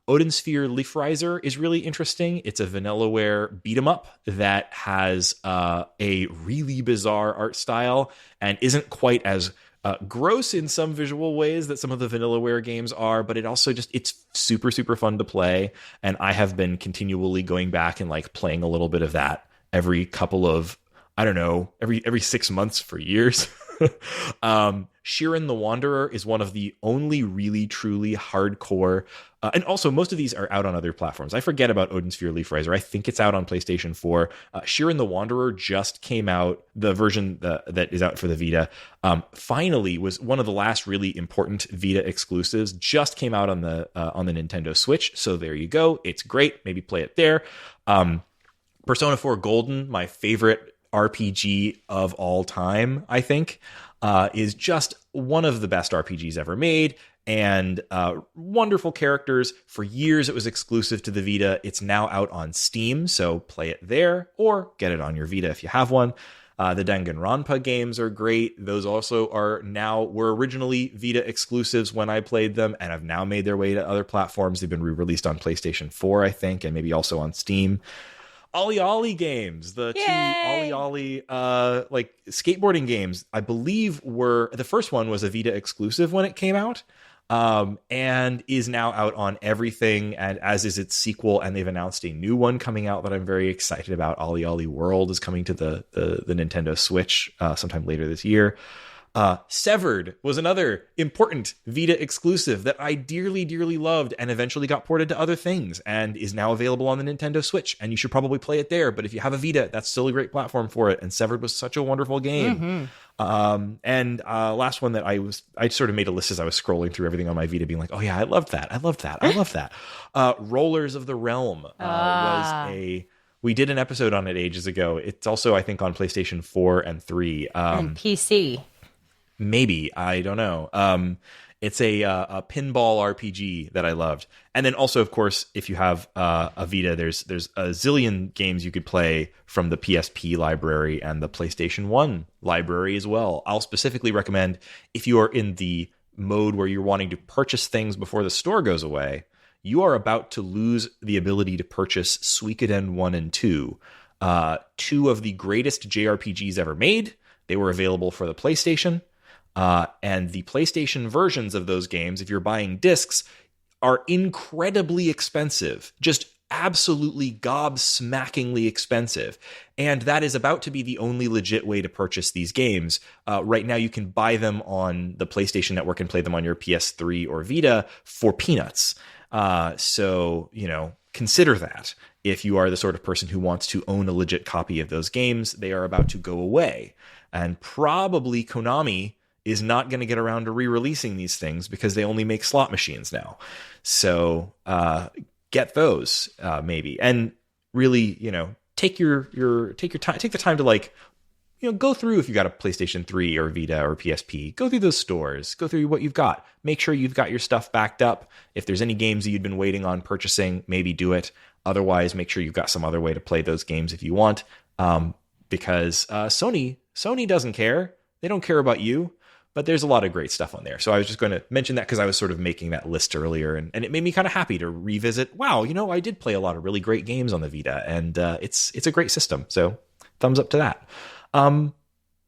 Odin Sphere Leaf Riser is really interesting. It's a Vanillaware beat 'em up that has a really bizarre art style and isn't quite as gross in some visual ways that some of the Vanillaware games are, but it also it's super, super fun to play. And I have been continually going back and like playing a little bit of that every couple of, I don't know, every 6 months for years. Sheeran the Wanderer is one of the only really truly hardcore, and also most of these are out on other platforms. I forget about Odin Sphere Leaf Riser. I think it's out on PlayStation 4. Sheeran the Wanderer just came out. The version that is out for the Vita finally was one of the last really important Vita exclusives. Just came out on the Nintendo Switch. So there you go. It's great. Maybe play it there. Persona 4 Golden, my favorite RPG of all time, I think, is just one of the best RPGs ever made, and wonderful characters. For years it was exclusive to the Vita. It's now out on Steam, so play it there or get it on your Vita if you have one. The Danganronpa games are great. Those also were originally Vita exclusives when I played them and have now made their way to other platforms. They've been re-released on PlayStation 4, I think, and maybe also on Steam. Ollie Ollie games, the Yay! two Ollie Ollie like skateboarding games, I believe the first one was a Vita exclusive when it came out, and is now out on everything, and as is its sequel, and they've announced a new one coming out that I'm very excited about. Ollie Ollie World is coming to the Nintendo Switch sometime later this year. Severed was another important Vita exclusive that I dearly, dearly loved and eventually got ported to other things and is now available on the Nintendo Switch. And you should probably play it there. But if you have a Vita, that's still a great platform for it. And Severed was such a wonderful game. Mm-hmm. Last one that I sort of made a list as I was scrolling through everything on my Vita being like, oh yeah, I loved that. Rollers of the Realm we did an episode on it ages ago. It's also, I think, on PlayStation 4 and 3. And PC. Maybe, I don't know. It's a pinball RPG that I loved. And then also, of course, if you have a Vita, there's a zillion games you could play from the PSP library and the PlayStation 1 library as well. I'll specifically recommend, if you are in the mode where you're wanting to purchase things before the store goes away, you are about to lose the ability to purchase Suikoden 1 and 2, two of the greatest JRPGs ever made. They were available for the PlayStation. And the PlayStation versions of those games, if you're buying discs, are incredibly expensive, just absolutely gobsmackingly expensive. And that is about to be the only legit way to purchase these games. Right now, you can buy them on the PlayStation Network and play them on your PS3 or Vita for peanuts. So, consider that. If you are the sort of person who wants to own a legit copy of those games, they are about to go away. And probably Konami is not going to get around to re-releasing these things because they only make slot machines now. So get those maybe, and really, take the time to go through, if you got a PlayStation 3 or Vita or PSP, go through those stores, go through what you've got. Make sure you've got your stuff backed up. If there's any games that you'd been waiting on purchasing, maybe do it. Otherwise, make sure you've got some other way to play those games if you want, because Sony doesn't care. They don't care about you. But there's a lot of great stuff on there. So I was just going to mention that because I was sort of making that list earlier. And it made me kind of happy to revisit, wow, I did play a lot of really great games on the Vita. And it's a great system. So thumbs up to that.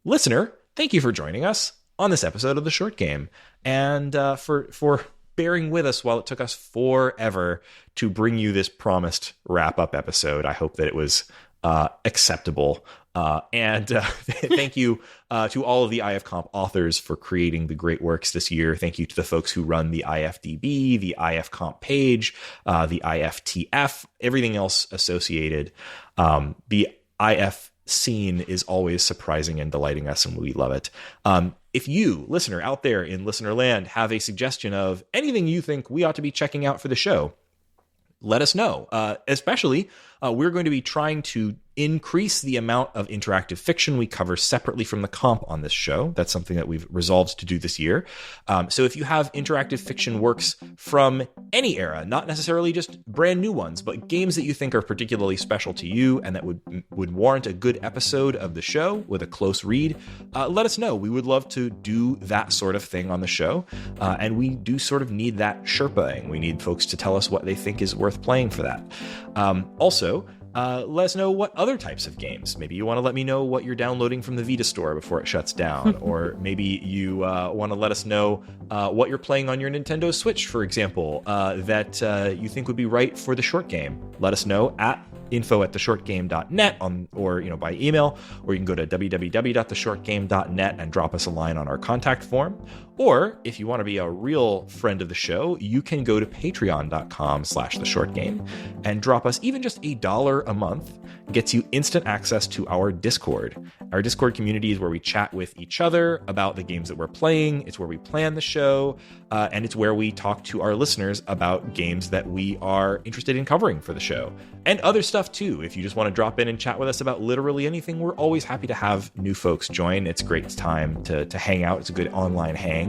Listener, thank you for joining us on this episode of The Short Game. And for bearing with us while it took us forever to bring you this promised wrap-up episode. I hope that it was acceptable. And thank you to all of the IFComp authors for creating the great works this year. Thank you to the folks who run the IFDB, the IFComp page, the IFTF, everything else associated. The IF scene is always surprising and delighting us, and we love it. If you, listener out there in listener land, have a suggestion of anything you think we ought to be checking out for the show, let us know. Especially, we're going to be trying to increase the amount of interactive fiction we cover separately from the comp on this show. That's something that we've resolved to do this year. So if you have interactive fiction works from any era, not necessarily just brand new ones, but games that you think are particularly special to you and that would warrant a good episode of the show with a close read, let us know. We would love to do that sort of thing on the show. And we do sort of need that Sherpaing. We need folks to tell us what they think is worth playing for that. Also, let us know what other types of games. Maybe you want to let me know what you're downloading from the Vita store before it shuts down. Or maybe you want to let us know what you're playing on your Nintendo Switch, for example, that you think would be right for the short game. Let us know at info@theshortgame.net or by email, or you can go to www.theshortgame.net and drop us a line on our contact form. Or if you want to be a real friend of the show, you can go to patreon.com/theshortgame and drop us even just $1 a month. Gets you instant access to our Discord. Our Discord community is where we chat with each other about the games that we're playing. It's where we plan the show, and it's where we talk to our listeners about games that we are interested in covering for the show. And other stuff too. If you just want to drop in and chat with us about literally anything, we're always happy to have new folks join. It's a great time to hang out. It's a good online hang.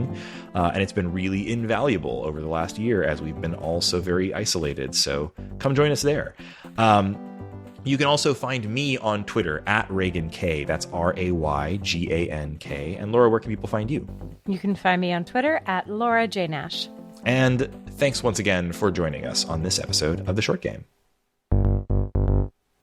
And it's been really invaluable over the last year as we've been all so very isolated. So come join us there. You can also find me on Twitter at Raygan K. That's RayGanK. And Laura, where can people find you? You can find me on Twitter at Laura J. Nash. And thanks once again for joining us on this episode of The Short Game.